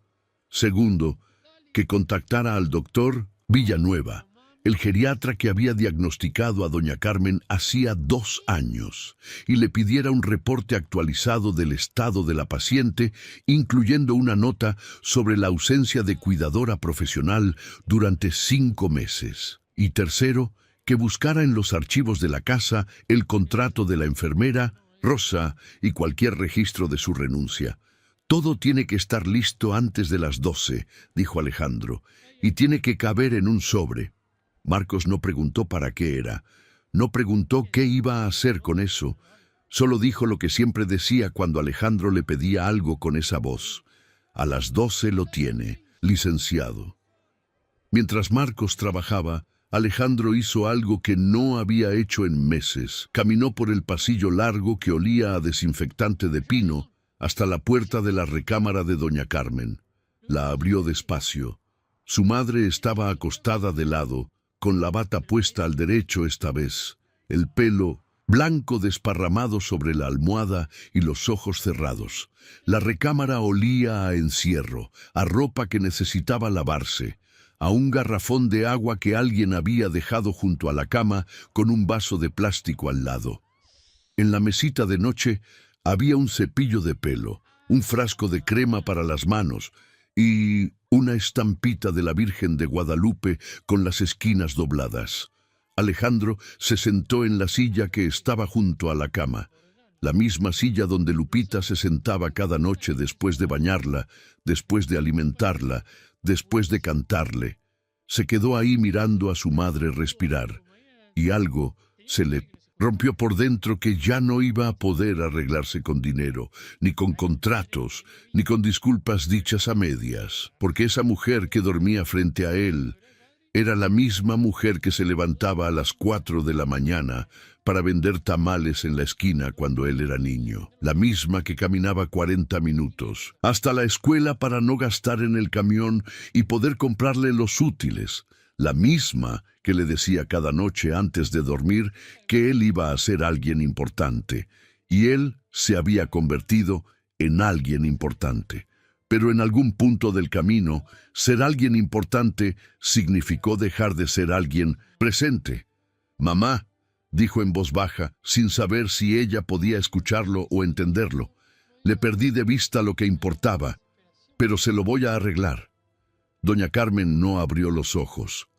Segundo, que contactara al doctor Villanueva, el geriatra que había diagnosticado a doña Carmen hacía 2 años, y le pidiera un reporte actualizado del estado de la paciente, incluyendo una nota sobre la ausencia de cuidadora profesional durante 5 meses. Y tercero, que buscara en los archivos de la casa el contrato de la enfermera, Rosa, y cualquier registro de su renuncia. «Todo tiene que estar listo antes de las 12», dijo Alejandro, «y tiene que caber en un sobre». Marcos no preguntó para qué era, no preguntó qué iba a hacer con eso, solo dijo lo que siempre decía cuando Alejandro le pedía algo con esa voz: «A las 12 lo tiene, licenciado». Mientras Marcos trabajaba, Alejandro hizo algo que no había hecho en meses. Caminó por el pasillo largo que olía a desinfectante de pino hasta la puerta de la recámara de doña Carmen. La abrió despacio. Su madre estaba acostada de lado, con la bata puesta al derecho esta vez, el pelo blanco desparramado sobre la almohada y los ojos cerrados. La recámara olía a encierro, a ropa que necesitaba lavarse, a un garrafón de agua que alguien había dejado junto a la cama con un vaso de plástico al lado. En la mesita de noche había un cepillo de pelo, un frasco de crema para las manos y una estampita de la Virgen de Guadalupe con las esquinas dobladas. Alejandro se sentó en la silla que estaba junto a la cama, la misma silla donde Lupita se sentaba cada noche después de bañarla, después de alimentarla, después de cantarle. Se quedó ahí mirando a su madre respirar, y algo se le rompió por dentro que ya no iba a poder arreglarse con dinero, ni con contratos, ni con disculpas dichas a medias, porque esa mujer que dormía frente a él era la misma mujer que se levantaba a las 4 de la mañana para vender tamales en la esquina cuando él era niño, la misma que caminaba 40 minutos hasta la escuela para no gastar en el camión y poder comprarle los útiles, la misma que le decía cada noche antes de dormir que él iba a ser alguien importante, y él se había convertido en alguien importante. Pero en algún punto del camino, ser alguien importante significó dejar de ser alguien presente. «Mamá», dijo en voz baja, sin saber si ella podía escucharlo o entenderlo, «le perdí de vista lo que importaba, pero se lo voy a arreglar». Doña Carmen no abrió los ojos,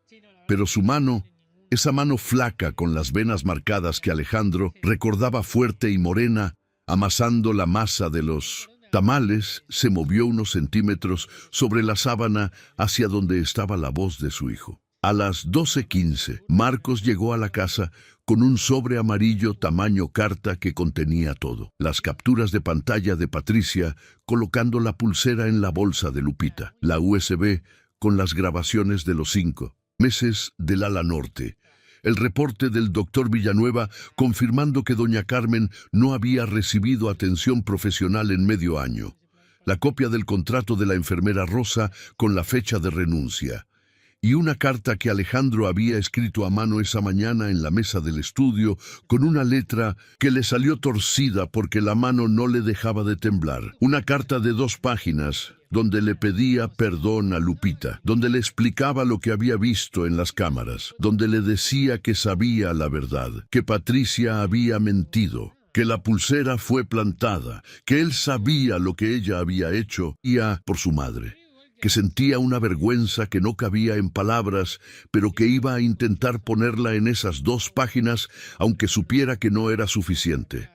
pero su mano, esa mano flaca con las venas marcadas que Alejandro recordaba fuerte y morena, amasando la masa de los tamales, se movió unos centímetros sobre la sábana hacia donde estaba la voz de su hijo. A las 12:15, Marcos llegó a la casa con un sobre amarillo tamaño carta que contenía todo: las capturas de pantalla de Patricia colocando la pulsera en la bolsa de Lupita, la USB con las grabaciones de los 5 meses del ala norte, el reporte del doctor Villanueva confirmando que doña Carmen no había recibido atención profesional en medio año, la copia del contrato de la enfermera Rosa con la fecha de renuncia, y una carta que Alejandro había escrito a mano esa mañana en la mesa del estudio con una letra que le salió torcida porque la mano no le dejaba de temblar. Una carta de 2 páginas donde le pedía perdón a Lupita, donde le explicaba lo que había visto en las cámaras, donde le decía que sabía la verdad, que Patricia había mentido, que la pulsera fue plantada, que él sabía lo que ella había hecho y por su madre, que sentía una vergüenza que no cabía en palabras, pero que iba a intentar ponerla en esas 2 páginas, aunque supiera que no era suficiente.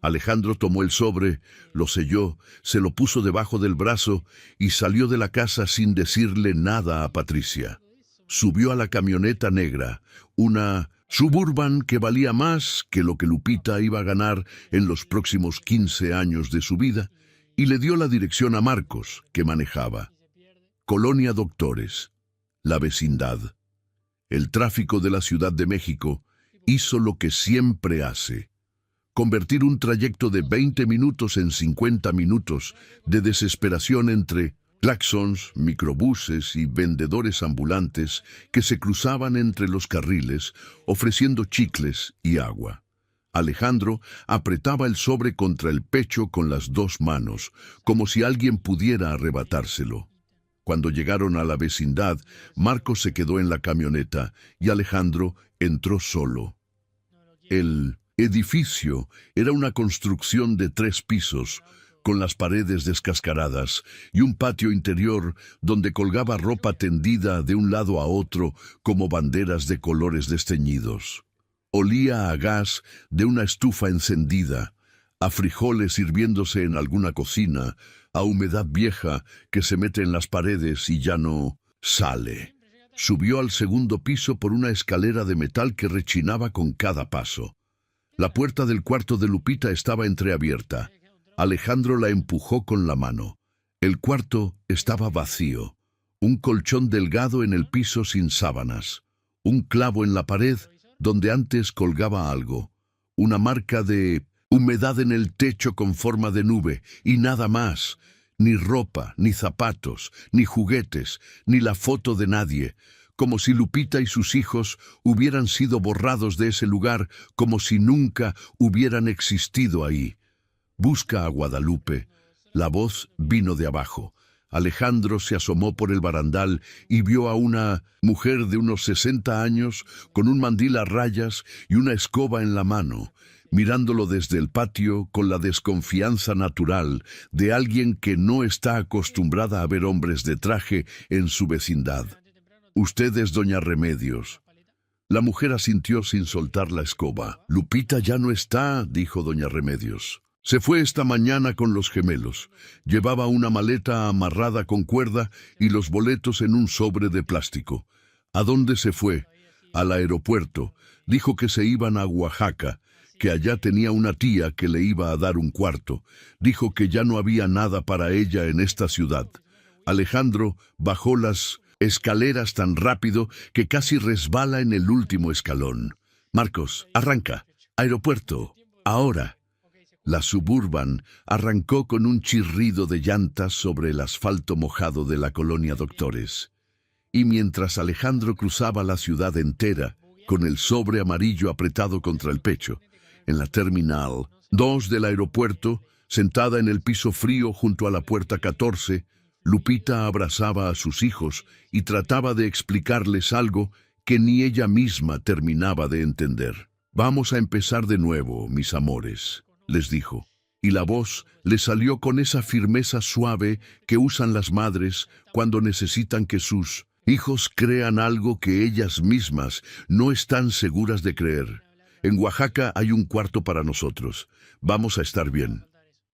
Alejandro tomó el sobre, lo selló, se lo puso debajo del brazo y salió de la casa sin decirle nada a Patricia. Subió a la camioneta negra, una Suburban que valía más que lo que Lupita iba a ganar en los próximos 15 años de su vida, y le dio la dirección a Marcos, que manejaba. Colonia Doctores, la vecindad. El tráfico de la Ciudad de México hizo lo que siempre hace: convertir un trayecto de 20 minutos en 50 minutos de desesperación entre claxons, microbuses y vendedores ambulantes que se cruzaban entre los carriles ofreciendo chicles y agua. Alejandro apretaba el sobre contra el pecho con las 2 manos, como si alguien pudiera arrebatárselo. Cuando llegaron a la vecindad, Marcos se quedó en la camioneta y Alejandro entró solo. El edificio era una construcción de 3 pisos, con las paredes descascaradas, y un patio interior donde colgaba ropa tendida de un lado a otro como banderas de colores desteñidos. Olía a gas de una estufa encendida, a frijoles hirviéndose en alguna cocina, a humedad vieja que se mete en las paredes y ya no sale. Subió al segundo piso por una escalera de metal que rechinaba con cada paso. La puerta del cuarto de Lupita estaba entreabierta. Alejandro la empujó con la mano. El cuarto estaba vacío. Un colchón delgado en el piso sin sábanas. Un clavo en la pared donde antes colgaba algo. Una marca de humedad en el techo con forma de nube y nada más. Ni ropa, ni zapatos, ni juguetes, ni la foto de nadie. Como si Lupita y sus hijos hubieran sido borrados de ese lugar, como si nunca hubieran existido ahí. Busca a Guadalupe. La voz vino de abajo. Alejandro se asomó por el barandal y vio a una mujer de unos 60 años con un mandil a rayas y una escoba en la mano, mirándolo desde el patio con la desconfianza natural de alguien que no está acostumbrada a ver hombres de traje en su vecindad. «Usted es doña Remedios». La mujer asintió sin soltar la escoba. «Lupita ya no está», dijo doña Remedios. «Se fue esta mañana con los gemelos. Llevaba una maleta amarrada con cuerda y los boletos en un sobre de plástico. ¿A dónde se fue?» «Al aeropuerto. Dijo que se iban a Oaxaca, que allá tenía una tía que le iba a dar un cuarto. Dijo que ya no había nada para ella en esta ciudad». Alejandro bajó las escaleras tan rápido que casi resbala en el último escalón. «Marcos, arranca. Aeropuerto. Ahora». La Suburban arrancó con un chirrido de llantas sobre el asfalto mojado de la colonia Doctores. Y mientras Alejandro cruzaba la ciudad entera, con el sobre amarillo apretado contra el pecho, en la Terminal 2 del aeropuerto, sentada en el piso frío junto a la puerta 14, Lupita abrazaba a sus hijos y trataba de explicarles algo que ni ella misma terminaba de entender. «Vamos a empezar de nuevo, mis amores», les dijo, y la voz le salió con esa firmeza suave que usan las madres cuando necesitan que sus hijos crean algo que ellas mismas no están seguras de creer. «En Oaxaca hay un cuarto para nosotros. Vamos a estar bien».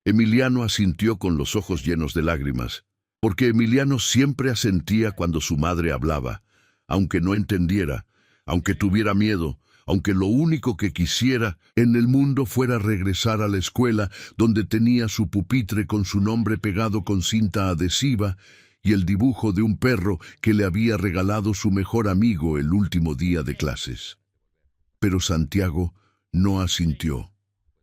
Emiliano asintió con los ojos llenos de lágrimas, porque Emiliano siempre asentía cuando su madre hablaba, aunque no entendiera, aunque tuviera miedo, aunque lo único que quisiera en el mundo fuera regresar a la escuela donde tenía su pupitre con su nombre pegado con cinta adhesiva y el dibujo de un perro que le había regalado su mejor amigo el último día de clases. Pero Santiago no asintió.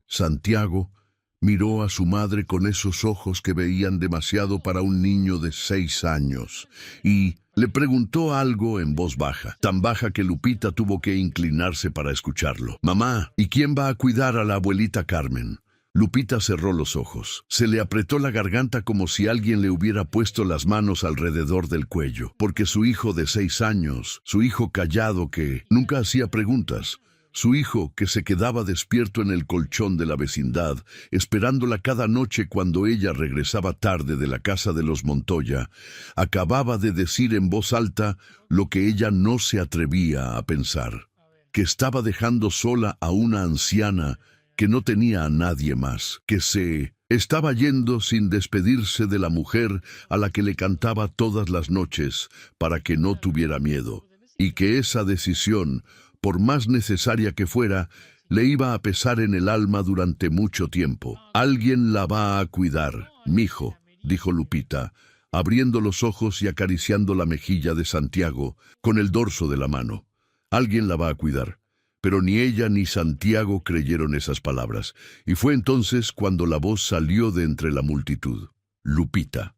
Santiago miró a su madre con esos ojos que veían demasiado para un niño de 6 años y le preguntó algo en voz baja, tan baja que Lupita tuvo que inclinarse para escucharlo. «Mamá, ¿y quién va a cuidar a la abuelita Carmen?» Lupita cerró los ojos. Se le apretó la garganta como si alguien le hubiera puesto las manos alrededor del cuello, porque su hijo de 6 años, su hijo callado que nunca hacía preguntas, su hijo que se quedaba despierto en el colchón de la vecindad, esperándola cada noche cuando ella regresaba tarde de la casa de los Montoya, acababa de decir en voz alta lo que ella no se atrevía a pensar, que estaba dejando sola a una anciana que no tenía a nadie más, que se estaba yendo sin despedirse de la mujer a la que le cantaba todas las noches para que no tuviera miedo, y que esa decisión, por más necesaria que fuera, le iba a pesar en el alma durante mucho tiempo. «Alguien la va a cuidar, mijo», dijo Lupita, abriendo los ojos y acariciando la mejilla de Santiago con el dorso de la mano. «Alguien la va a cuidar». Pero ni ella ni Santiago creyeron esas palabras, y fue entonces cuando la voz salió de entre la multitud. «Lupita».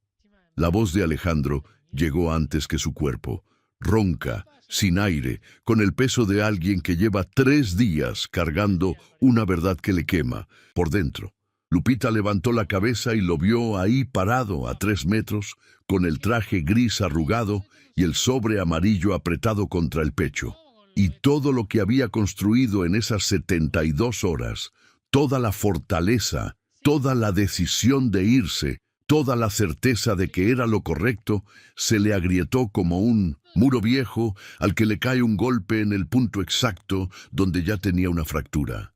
La voz de Alejandro llegó antes que su cuerpo, ronca, sin aire, con el peso de alguien que lleva 3 días cargando una verdad que le quema por dentro. Lupita levantó la cabeza y lo vio ahí parado a 3 metros, con el traje gris arrugado y el sobre amarillo apretado contra el pecho. Y todo lo que había construido en esas 72 horas, toda la fortaleza, Toda la decisión de irse, toda la certeza de que era lo correcto, se le agrietó como un muro viejo al que le cae un golpe en el punto exacto donde ya tenía una fractura.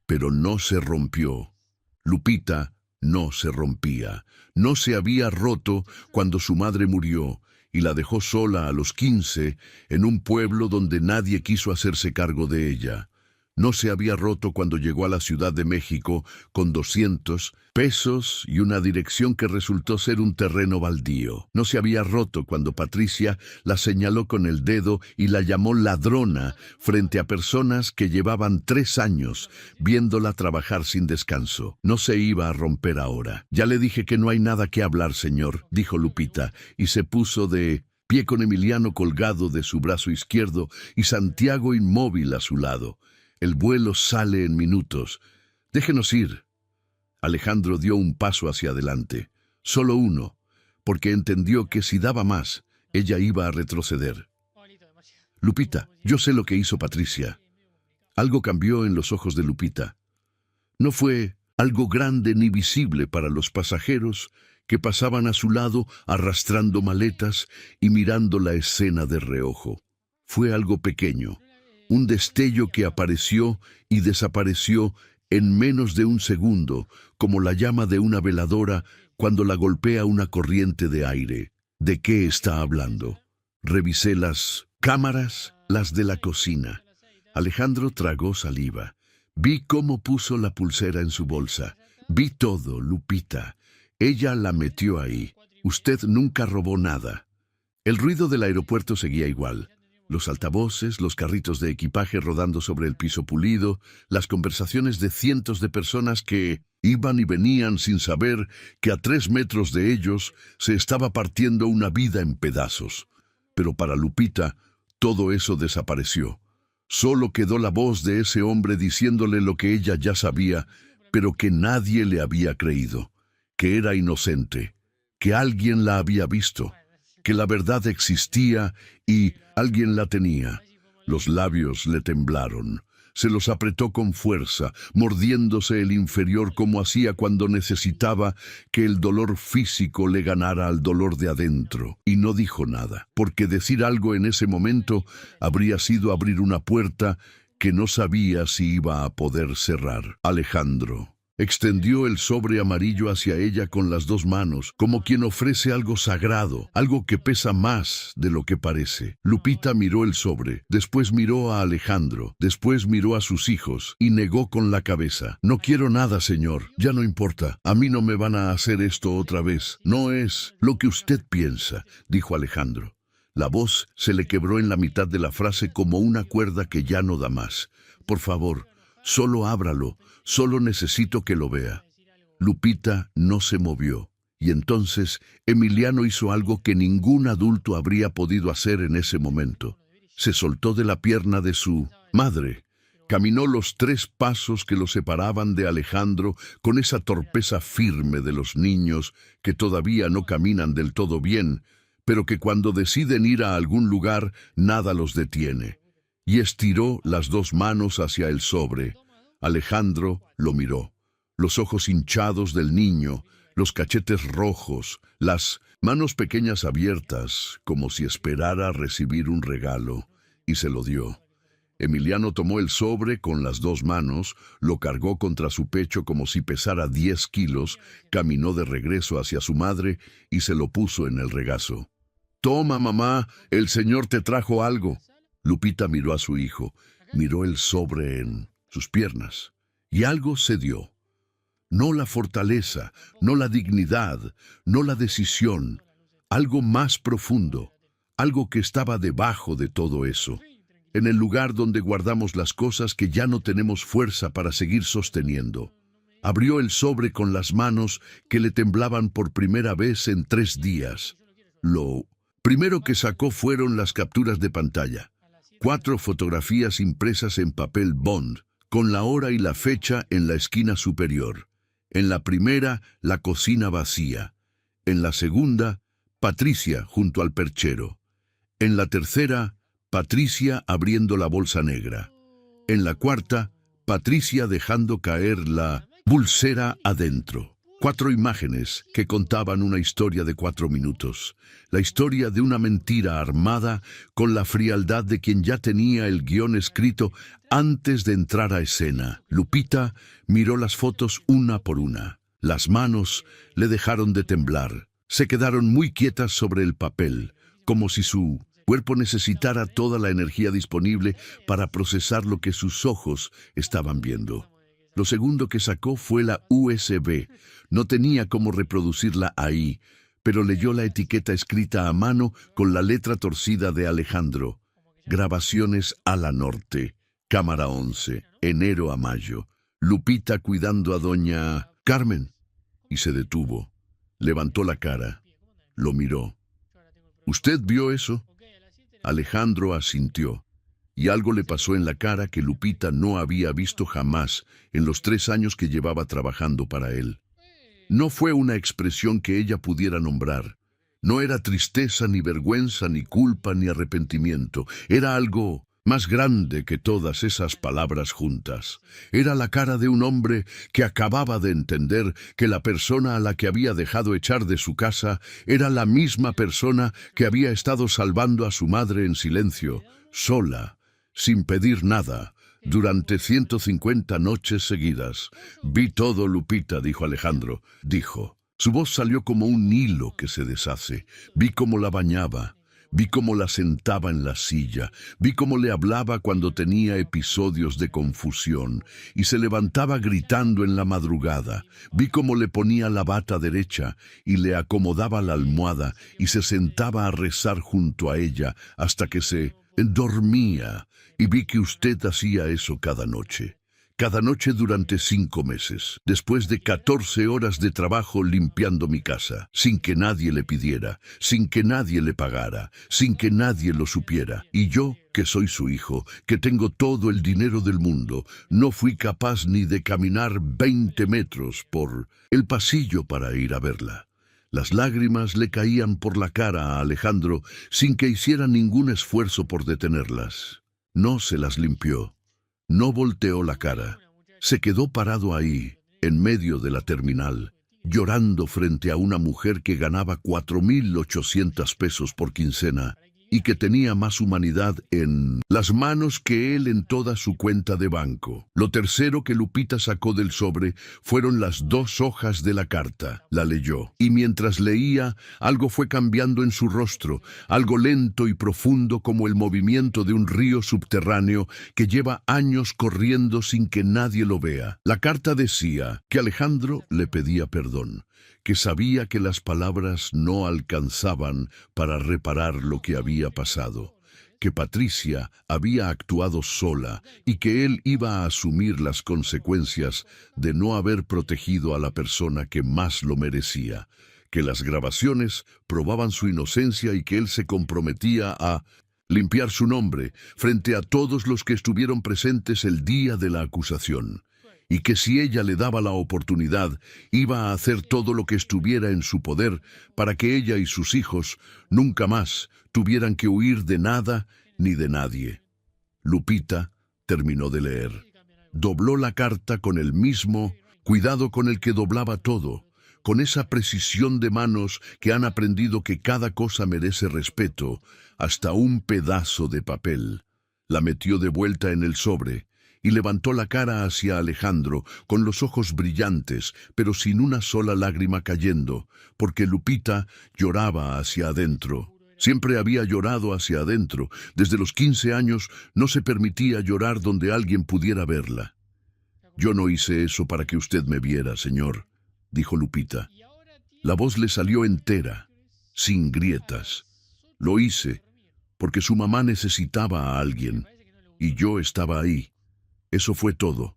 Pero no se rompió. Lupita no se rompía. No se había roto cuando su madre murió y la dejó sola a los 15 en un pueblo donde nadie quiso hacerse cargo de ella. No se había roto cuando llegó a la Ciudad de México con 200 pesos y una dirección que resultó ser un terreno baldío. No se había roto cuando Patricia la señaló con el dedo y la llamó ladrona frente a personas que llevaban 3 años viéndola trabajar sin descanso. No se iba a romper ahora. Ya le dije que no hay nada que hablar, señor, dijo Lupita, y se puso de pie con Emiliano colgado de su brazo izquierdo y Santiago inmóvil a su lado. El vuelo sale en minutos. Déjenos ir. Alejandro dio un paso hacia adelante, solo uno, porque entendió que si daba más, ella iba a retroceder. Lupita, yo sé lo que hizo Patricia. Algo cambió en los ojos de Lupita. No fue algo grande ni visible para los pasajeros que pasaban a su lado arrastrando maletas y mirando la escena de reojo. Fue algo pequeño. Un destello que apareció y desapareció en menos de un segundo, como la llama de una veladora cuando la golpea una corriente de aire. ¿De qué está hablando? Revisé las cámaras, las de la cocina. Alejandro tragó saliva. Vi cómo puso la pulsera en su bolsa. Vi todo, Lupita. Ella la metió ahí. Usted nunca robó nada. El ruido del aeropuerto seguía igual. Los altavoces, los carritos de equipaje rodando sobre el piso pulido, las conversaciones de cientos de personas que iban y venían sin saber que a 3 metros de ellos se estaba partiendo una vida en pedazos. Pero para Lupita, todo eso desapareció. Solo quedó la voz de ese hombre diciéndole lo que ella ya sabía, pero que nadie le había creído, que era inocente, que alguien la había visto, que la verdad existía y alguien la tenía. Los labios le temblaron. Se los apretó con fuerza, mordiéndose el inferior como hacía cuando necesitaba que el dolor físico le ganara al dolor de adentro. Y no dijo nada, porque decir algo en ese momento habría sido abrir una puerta que no sabía si iba a poder cerrar. Alejandro extendió el sobre amarillo hacia ella con las 2 manos, como quien ofrece algo sagrado, algo que pesa más de lo que parece. Lupita miró el sobre, después miró a Alejandro, después miró a sus hijos y negó con la cabeza. No quiero nada, señor, ya no importa, a mí no me van a hacer esto otra vez. No es lo que usted piensa, dijo Alejandro. La voz se le quebró en la mitad de la frase como una cuerda que ya no da más. Por favor, solo ábralo, solo necesito que lo vea. Lupita no se movió, y entonces Emiliano hizo algo que ningún adulto habría podido hacer en ese momento. Se soltó de la pierna de su madre, caminó los 3 pasos que lo separaban de Alejandro con esa torpeza firme de los niños que todavía no caminan del todo bien, pero que cuando deciden ir a algún lugar, nada los detiene. Y estiró las 2 manos hacia el sobre. Alejandro lo miró. Los ojos hinchados del niño, los cachetes rojos, las manos pequeñas abiertas, como si esperara recibir un regalo, y se lo dio. Emiliano tomó el sobre con las 2 manos, lo cargó contra su pecho como si pesara 10 kilos, caminó de regreso hacia su madre y se lo puso en el regazo. «Toma, mamá, el señor te trajo algo». Lupita miró a su hijo, miró el sobre en sus piernas, y algo se dio. No la fortaleza, no la dignidad, no la decisión, algo más profundo, algo que estaba debajo de todo eso, en el lugar donde guardamos las cosas que ya no tenemos fuerza para seguir sosteniendo. Abrió el sobre con las manos que le temblaban por primera vez en 3 días. Lo primero que sacó fueron las capturas de pantalla. 4 fotografías impresas en papel bond, con la hora y la fecha en la esquina superior. En la primera, la cocina vacía. En la segunda, Patricia junto al perchero. En la tercera, Patricia abriendo la bolsa negra. En la cuarta, Patricia dejando caer la Pulsera adentro. 4 imágenes que contaban una historia de 4 minutos. La historia de una mentira armada con la frialdad de quien ya tenía el guión escrito antes de entrar a escena. Lupita miró las fotos una por una. Las manos le dejaron de temblar. Se quedaron muy quietas sobre el papel, como si su cuerpo necesitara toda la energía disponible para procesar lo que sus ojos estaban viendo. Lo segundo que sacó fue la USB. No tenía cómo reproducirla ahí, pero leyó la etiqueta escrita a mano con la letra torcida de Alejandro. Grabaciones a la Norte, Cámara 11, enero a mayo. Lupita cuidando a doña Carmen. Y se detuvo. Levantó la cara. Lo miró. ¿Usted vio eso? Alejandro asintió. Y algo le pasó en la cara que Lupita no había visto jamás en los 3 años que llevaba trabajando para él. No fue una expresión que ella pudiera nombrar. No era tristeza, ni vergüenza, ni culpa, ni arrepentimiento. Era algo más grande que todas esas palabras juntas. Era la cara de un hombre que acababa de entender que la persona a la que había dejado echar de su casa era la misma persona que había estado salvando a su madre en silencio, sola, sin pedir nada, durante 150 noches seguidas. Vi todo, Lupita, dijo Alejandro. Dijo. Su voz salió como un hilo que se deshace. Vi cómo la bañaba. Vi cómo la sentaba en la silla. Vi cómo le hablaba cuando tenía episodios de confusión y se levantaba gritando en la madrugada. Vi cómo le ponía la bata derecha y le acomodaba la almohada y se sentaba a rezar junto a ella hasta que se dormía. Y vi que usted hacía eso cada noche durante 5 meses, después de 14 horas de trabajo limpiando mi casa, sin que nadie le pidiera, sin que nadie le pagara, sin que nadie lo supiera. Y yo, que soy su hijo, que tengo todo el dinero del mundo, no fui capaz ni de caminar 20 metros por el pasillo para ir a verla. Las lágrimas le caían por la cara a Alejandro sin que hiciera ningún esfuerzo por detenerlas. No se las limpió. No volteó la cara. Se quedó parado ahí, en medio de la terminal, llorando frente a una mujer que ganaba 4.800 pesos por quincena y que tenía más humanidad en las manos que él en toda su cuenta de banco. Lo tercero que Lupita sacó del sobre fueron las 2 hojas de la carta. La leyó, y mientras leía, algo fue cambiando en su rostro, algo lento y profundo como el movimiento de un río subterráneo que lleva años corriendo sin que nadie lo vea. La carta decía que Alejandro le pedía perdón, que sabía que las palabras no alcanzaban para reparar lo que había pasado, que Patricia había actuado sola y que él iba a asumir las consecuencias de no haber protegido a la persona que más lo merecía, que las grabaciones probaban su inocencia y que él se comprometía a limpiar su nombre frente a todos los que estuvieron presentes el día de la acusación, y que si ella le daba la oportunidad, iba a hacer todo lo que estuviera en su poder para que ella y sus hijos nunca más tuvieran que huir de nada ni de nadie. Lupita terminó de leer. Dobló la carta con el mismo cuidado con el que doblaba todo, con esa precisión de manos que han aprendido que cada cosa merece respeto, hasta un pedazo de papel. La metió de vuelta en el sobre y levantó la cara hacia Alejandro, con los ojos brillantes, pero sin una sola lágrima cayendo, porque Lupita lloraba hacia adentro. Siempre había llorado hacia adentro. Desde los 15 años no se permitía llorar donde alguien pudiera verla. «Yo no hice eso para que usted me viera, señor», dijo Lupita. La voz le salió entera, sin grietas. «Lo hice porque su mamá necesitaba a alguien, y yo estaba ahí. Eso fue todo».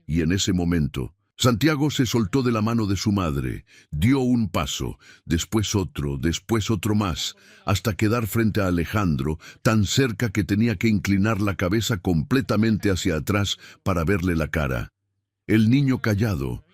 Y en ese momento, Santiago se soltó de la mano de su madre, dio un paso, después otro más, hasta quedar frente a Alejandro, tan cerca que tenía que inclinar la cabeza completamente hacia atrás para verle la cara. El niño callado,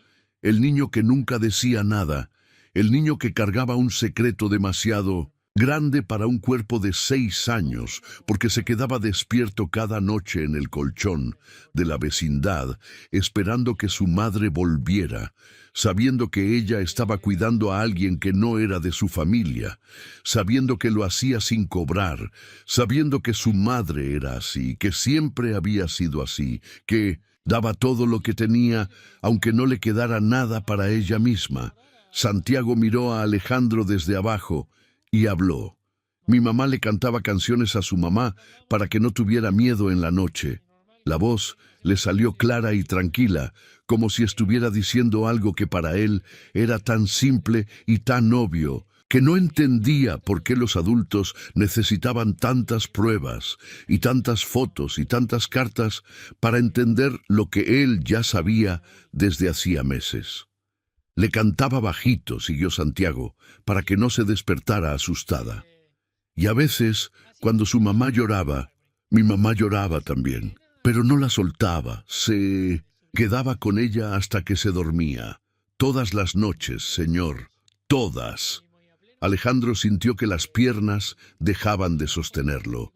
el niño que nunca decía nada, el niño que cargaba un secreto demasiado grande para un cuerpo de 6 años, porque se quedaba despierto cada noche en el colchón de la vecindad, esperando que su madre volviera, sabiendo que ella estaba cuidando a alguien que no era de su familia, sabiendo que lo hacía sin cobrar, sabiendo que su madre era así, que siempre había sido así, que daba todo lo que tenía, aunque no le quedara nada para ella misma. Santiago miró a Alejandro desde abajo y habló. Mi mamá le cantaba canciones a su mamá para que no tuviera miedo en la noche. La voz le salió clara y tranquila, como si estuviera diciendo algo que para él era tan simple y tan obvio, que no entendía por qué los adultos necesitaban tantas pruebas y tantas fotos y tantas cartas para entender lo que él ya sabía desde hacía meses. Le cantaba bajito, siguió Santiago, para que no se despertara asustada. Y a veces, cuando su mamá lloraba, mi mamá lloraba también, pero no la soltaba, se quedaba con ella hasta que se dormía. Todas las noches, señor, todas. Alejandro sintió que las piernas dejaban de sostenerlo.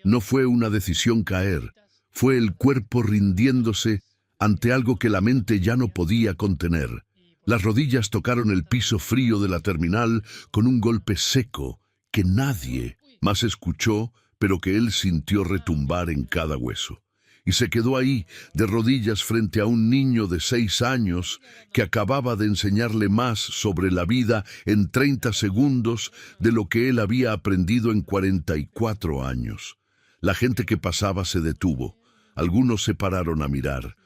No fue una decisión caer, fue el cuerpo rindiéndose ante algo que la mente ya no podía contener. Las rodillas tocaron el piso frío de la terminal con un golpe seco que nadie más escuchó, pero que él sintió retumbar en cada hueso. Y se quedó ahí, de rodillas frente a un niño de 6 años que acababa de enseñarle más sobre la vida en 30 segundos de lo que él había aprendido en 44 años. La gente que pasaba se detuvo. Algunos se pararon a mirar.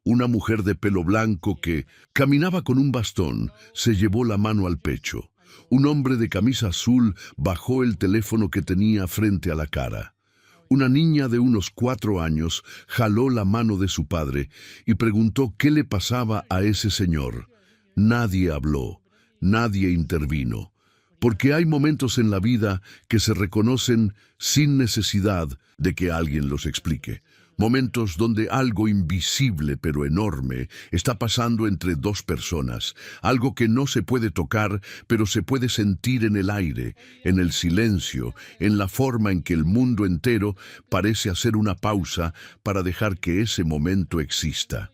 Una mujer de pelo blanco que caminaba con un bastón se llevó la mano al pecho. Un hombre de camisa azul bajó el teléfono que tenía frente a la cara. Una niña de unos 4 años jaló la mano de su padre y preguntó qué le pasaba a ese señor. Nadie habló, nadie intervino, porque hay momentos en la vida que se reconocen sin necesidad de que alguien los explique. Momentos donde algo invisible pero enorme está pasando entre dos personas, algo que no se puede tocar, pero se puede sentir en el aire, en el silencio, en la forma en que el mundo entero parece hacer una pausa para dejar que ese momento exista.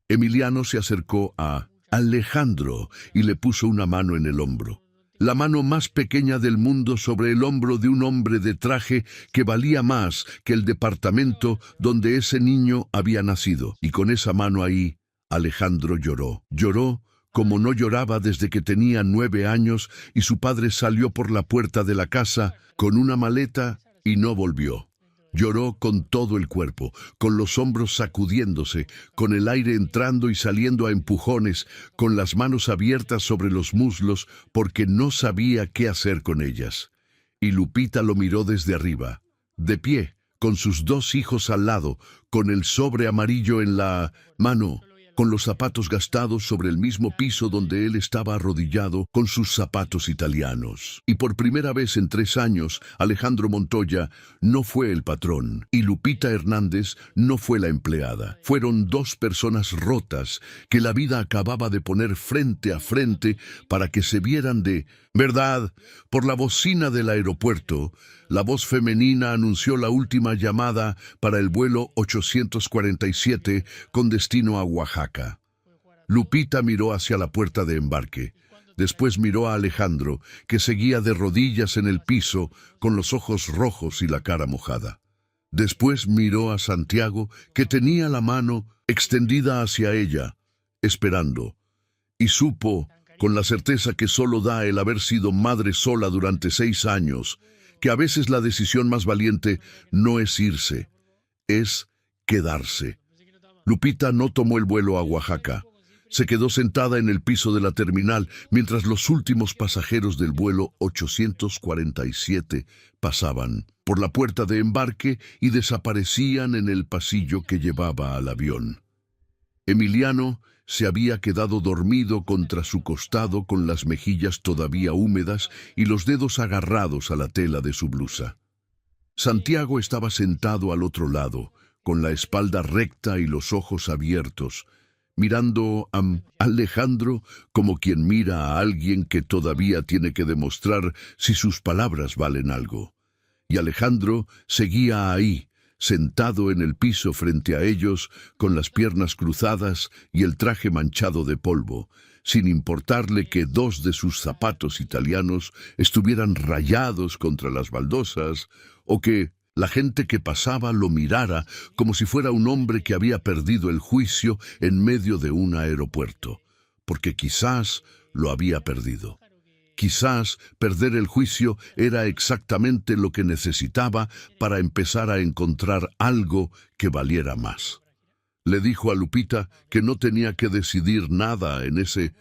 Emiliano se acercó a Alejandro y le puso una mano en el hombro. La mano más pequeña del mundo sobre el hombro de un hombre de traje que valía más que el departamento donde ese niño había nacido. Y con esa mano ahí, Alejandro lloró. Lloró como no lloraba desde que tenía 9 años y su padre salió por la puerta de la casa con una maleta y no volvió. Lloró con todo el cuerpo, con los hombros sacudiéndose, con el aire entrando y saliendo a empujones, con las manos abiertas sobre los muslos porque no sabía qué hacer con ellas. Y Lupita lo miró desde arriba, de pie, con sus 2 hijos al lado, con el sobre amarillo en la mano, con los zapatos gastados sobre el mismo piso donde él estaba arrodillado con sus zapatos italianos. Y por primera vez en 3 años, Alejandro Montoya no fue el patrón y Lupita Hernández no fue la empleada. Fueron 2 personas rotas que la vida acababa de poner frente a frente para que se vieran de verdad. Por la bocina del aeropuerto, la voz femenina anunció la última llamada para el vuelo 847 con destino a Oaxaca. Lupita miró hacia la puerta de embarque. Después miró a Alejandro, que seguía de rodillas en el piso, con los ojos rojos y la cara mojada. Después miró a Santiago, que tenía la mano extendida hacia ella, esperando, y supo, con la certeza que solo da el haber sido madre sola durante 6 años, que a veces la decisión más valiente no es irse, es quedarse. Lupita no tomó el vuelo a Oaxaca. Se quedó sentada en el piso de la terminal mientras los últimos pasajeros del vuelo 847 pasaban por la puerta de embarque y desaparecían en el pasillo que llevaba al avión. Emiliano se había quedado dormido contra su costado con las mejillas todavía húmedas y los dedos agarrados a la tela de su blusa. Santiago estaba sentado al otro lado, con la espalda recta y los ojos abiertos, mirando a Alejandro como quien mira a alguien que todavía tiene que demostrar si sus palabras valen algo. Y Alejandro seguía ahí, sentado en el piso frente a ellos, con las piernas cruzadas y el traje manchado de polvo, sin importarle que dos de sus zapatos italianos estuvieran rayados contra las baldosas, o que la gente que pasaba lo mirara como si fuera un hombre que había perdido el juicio en medio de un aeropuerto, porque quizás lo había perdido. Quizás perder el juicio era exactamente lo que necesitaba para empezar a encontrar algo que valiera más. Le dijo a Lupita que no tenía que decidir nada en ese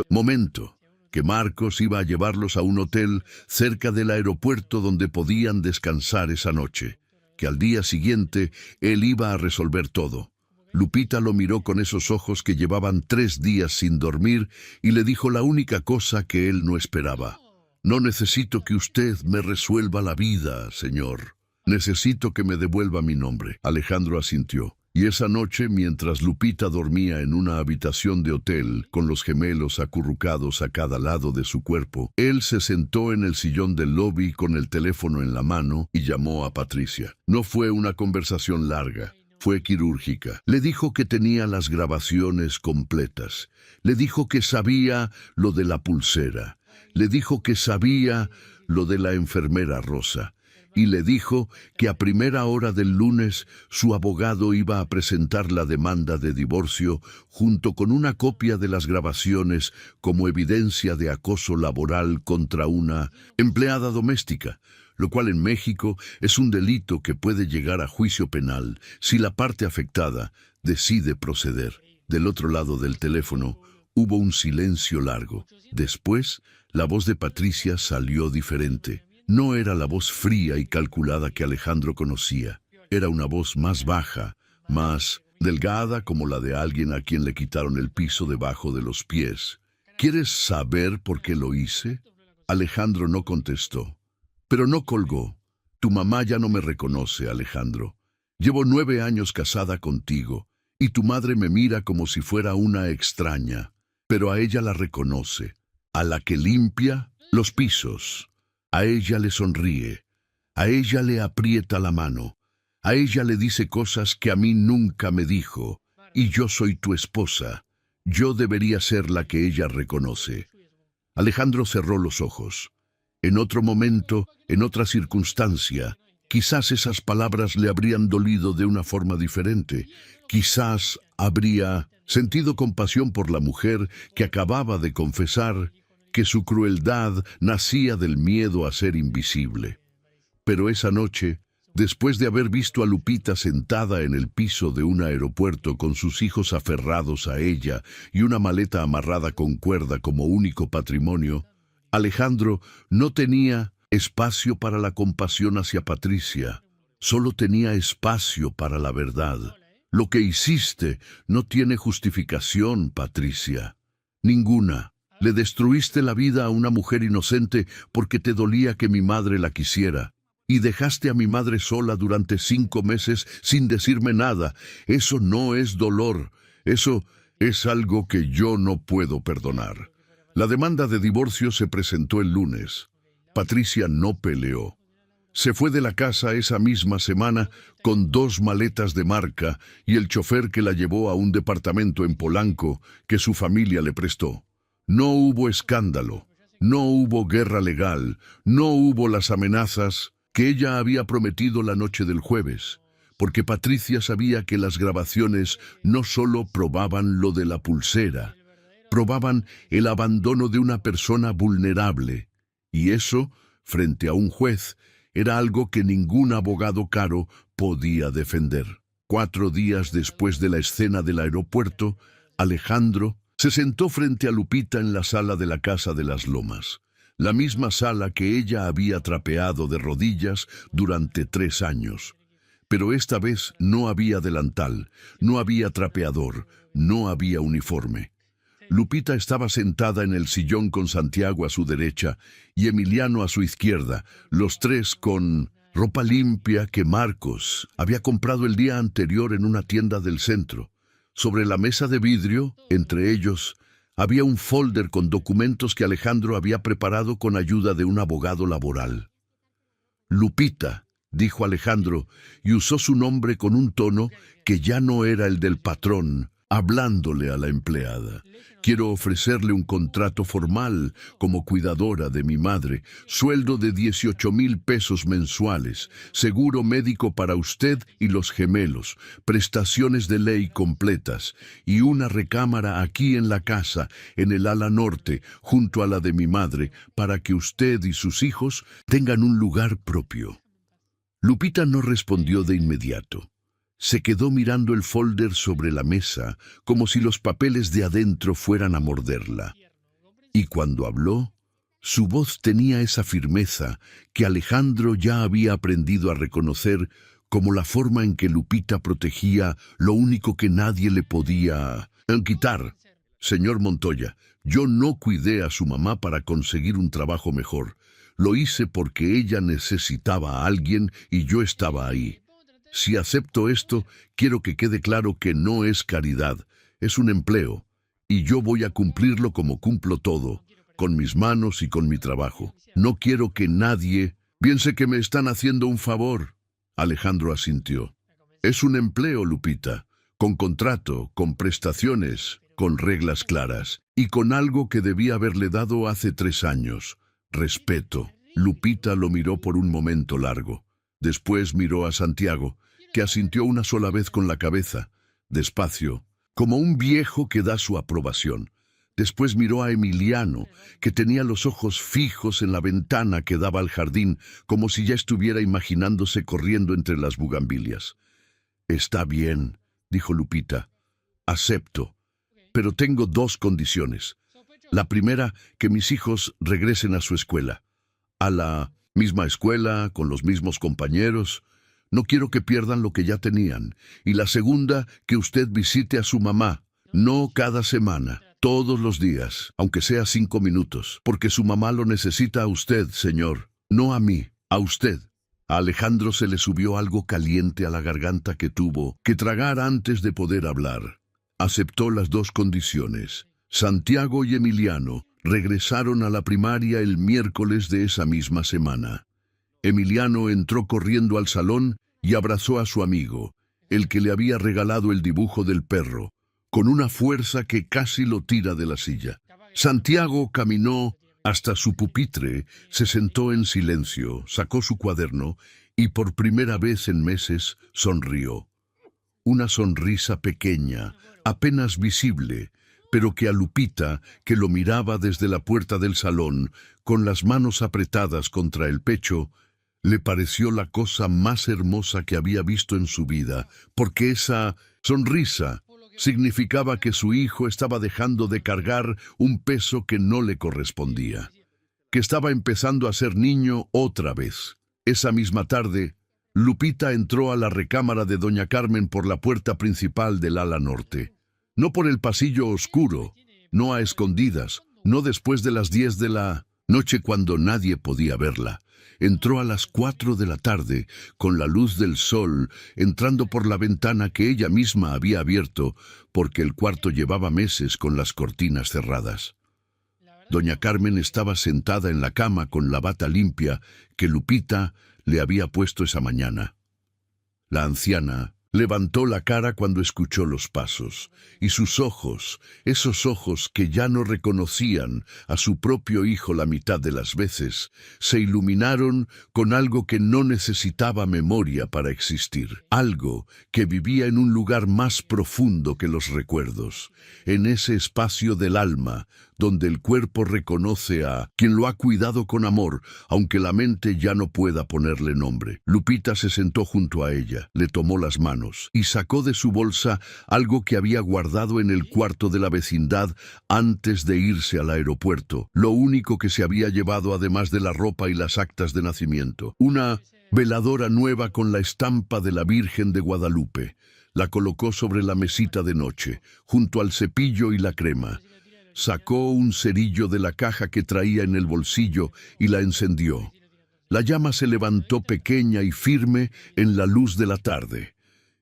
momento, que Marcos iba a llevarlos a un hotel cerca del aeropuerto donde podían descansar esa noche, que al día siguiente él iba a resolver todo. Lupita lo miró con esos ojos que llevaban 3 días sin dormir y le dijo la única cosa que él no esperaba. No necesito que usted me resuelva la vida, señor. Necesito que me devuelva mi nombre. Alejandro asintió. Y esa noche, mientras Lupita dormía en una habitación de hotel, con los gemelos acurrucados a cada lado de su cuerpo, él se sentó en el sillón del lobby con el teléfono en la mano y llamó a Patricia. No fue una conversación larga. Fue quirúrgica. Le dijo que tenía las grabaciones completas. Le dijo que sabía lo de la pulsera. Le dijo que sabía lo de la enfermera Rosa. Y le dijo que a primera hora del lunes su abogado iba a presentar la demanda de divorcio junto con una copia de las grabaciones como evidencia de acoso laboral contra una empleada doméstica, lo cual en México es un delito que puede llegar a juicio penal si la parte afectada decide proceder. Del otro lado del teléfono hubo un silencio largo. Después, la voz de Patricia salió diferente. No era la voz fría y calculada que Alejandro conocía. Era una voz más baja, más delgada, como la de alguien a quien le quitaron el piso debajo de los pies. ¿Quieres saber por qué lo hice? Alejandro no contestó. Pero no colgó. Tu mamá ya no me reconoce, Alejandro. Llevo 9 años casada contigo, y tu madre me mira como si fuera una extraña, pero a ella la reconoce, a la que limpia los pisos. A ella le sonríe, a ella le aprieta la mano, a ella le dice cosas que a mí nunca me dijo, y yo soy tu esposa. Yo debería ser la que ella reconoce. Alejandro cerró los ojos. En otro momento, en otra circunstancia, quizás esas palabras le habrían dolido de una forma diferente. Quizás habría sentido compasión por la mujer que acababa de confesar que su crueldad nacía del miedo a ser invisible. Pero esa noche, después de haber visto a Lupita sentada en el piso de un aeropuerto con sus hijos aferrados a ella y una maleta amarrada con cuerda como único patrimonio, Alejandro no tenía espacio para la compasión hacia Patricia, solo tenía espacio para la verdad. Lo que hiciste no tiene justificación, Patricia. Ninguna. Le destruiste la vida a una mujer inocente porque te dolía que mi madre la quisiera. Y dejaste a mi madre sola durante 5 meses sin decirme nada. Eso no es dolor. Eso es algo que yo no puedo perdonar. La demanda de divorcio se presentó el lunes. Patricia no peleó. Se fue de la casa esa misma semana con 2 maletas de marca y el chofer que la llevó a un departamento en Polanco que su familia le prestó. No hubo escándalo, no hubo guerra legal, no hubo las amenazas que ella había prometido la noche del jueves, porque Patricia sabía que las grabaciones no solo probaban lo de la pulsera, probaban el abandono de una persona vulnerable, y eso, frente a un juez, era algo que ningún abogado caro podía defender. 4 días después de la escena del aeropuerto, Alejandro se sentó frente a Lupita en la sala de la Casa de las Lomas, la misma sala que ella había trapeado de rodillas durante 3 años. Pero esta vez no había delantal, no había trapeador, no había uniforme. Lupita estaba sentada en el sillón con Santiago a su derecha y Emiliano a su izquierda, los 3 con ropa limpia que Marcos había comprado el día anterior en una tienda del centro. Sobre la mesa de vidrio, entre ellos, había un folder con documentos que Alejandro había preparado con ayuda de un abogado laboral. Lupita, dijo Alejandro, y usó su nombre con un tono que ya no era el del patrón, hablándole a la empleada. Quiero ofrecerle un contrato formal como cuidadora de mi madre, sueldo de 18,000 pesos mensuales, seguro médico para usted y los gemelos, prestaciones de ley completas y una recámara aquí en la casa, en el ala norte, junto a la de mi madre, para que usted y sus hijos tengan un lugar propio. Lupita no respondió de inmediato. Se quedó mirando el folder sobre la mesa, como si los papeles de adentro fueran a morderla. Y cuando habló, su voz tenía esa firmeza que Alejandro ya había aprendido a reconocer como la forma en que Lupita protegía lo único que nadie le podía quitar. Señor Montoya, yo no cuidé a su mamá para conseguir un trabajo mejor. Lo hice porque ella necesitaba a alguien y yo estaba ahí. Si acepto esto, quiero que quede claro que no es caridad, es un empleo, y yo voy a cumplirlo como cumplo todo, con mis manos y con mi trabajo. No quiero que nadie piense que me están haciendo un favor. Alejandro asintió. Es un empleo, Lupita, con contrato, con prestaciones, con reglas claras, y con algo que debía haberle dado hace 3 años. Respeto. Lupita lo miró por un momento largo. Después miró a Santiago, que asintió una sola vez con la cabeza, despacio, como un viejo que da su aprobación. Después miró a Emiliano, que tenía los ojos fijos en la ventana que daba al jardín, como si ya estuviera imaginándose corriendo entre las bugambilias. Está bien, dijo Lupita. Acepto, pero tengo 2 condiciones. La primera, que mis hijos regresen a su escuela. A la misma escuela, con los mismos compañeros. No quiero que pierdan lo que ya tenían. Y la segunda, que usted visite a su mamá, no cada semana, todos los días, aunque sea 5 minutos, porque su mamá lo necesita a usted, señor, no a mí, a usted. A Alejandro se le subió algo caliente a la garganta que tuvo que tragar antes de poder hablar. Aceptó las 2 condiciones. Santiago y Emiliano regresaron a la primaria el miércoles de esa misma semana. Emiliano entró corriendo al salón y abrazó a su amigo, el que le había regalado el dibujo del perro, con una fuerza que casi lo tira de la silla. Santiago caminó hasta su pupitre, se sentó en silencio, sacó su cuaderno y por primera vez en meses sonrió. Una sonrisa pequeña, apenas visible, pero que a Lupita, que lo miraba desde la puerta del salón, con las manos apretadas contra el pecho, le pareció la cosa más hermosa que había visto en su vida, porque esa sonrisa significaba que su hijo estaba dejando de cargar un peso que no le correspondía, que estaba empezando a ser niño otra vez. Esa misma tarde, Lupita entró a la recámara de doña Carmen por la puerta principal del ala norte. No por el pasillo oscuro, no a escondidas, no después de las 10 de la noche cuando nadie podía verla. Entró a las 4 de la tarde, con la luz del sol, entrando por la ventana que ella misma había abierto, porque el cuarto llevaba meses con las cortinas cerradas. Doña Carmen estaba sentada en la cama con la bata limpia que Lupita le había puesto esa mañana. La anciana levantó la cara cuando escuchó los pasos, y sus ojos, esos ojos que ya no reconocían a su propio hijo la mitad de las veces, se iluminaron con algo que no necesitaba memoria para existir, algo que vivía en un lugar más profundo que los recuerdos, en ese espacio del alma, donde el cuerpo reconoce a quien lo ha cuidado con amor, aunque la mente ya no pueda ponerle nombre. Lupita se sentó junto a ella, le tomó las manos y sacó de su bolsa algo que había guardado en el cuarto de la vecindad antes de irse al aeropuerto, lo único que se había llevado además de la ropa y las actas de nacimiento. Una veladora nueva con la estampa de la Virgen de Guadalupe. La colocó sobre la mesita de noche, junto al cepillo y la crema. Sacó un cerillo de la caja que traía en el bolsillo y la encendió. La llama se levantó pequeña y firme en la luz de la tarde,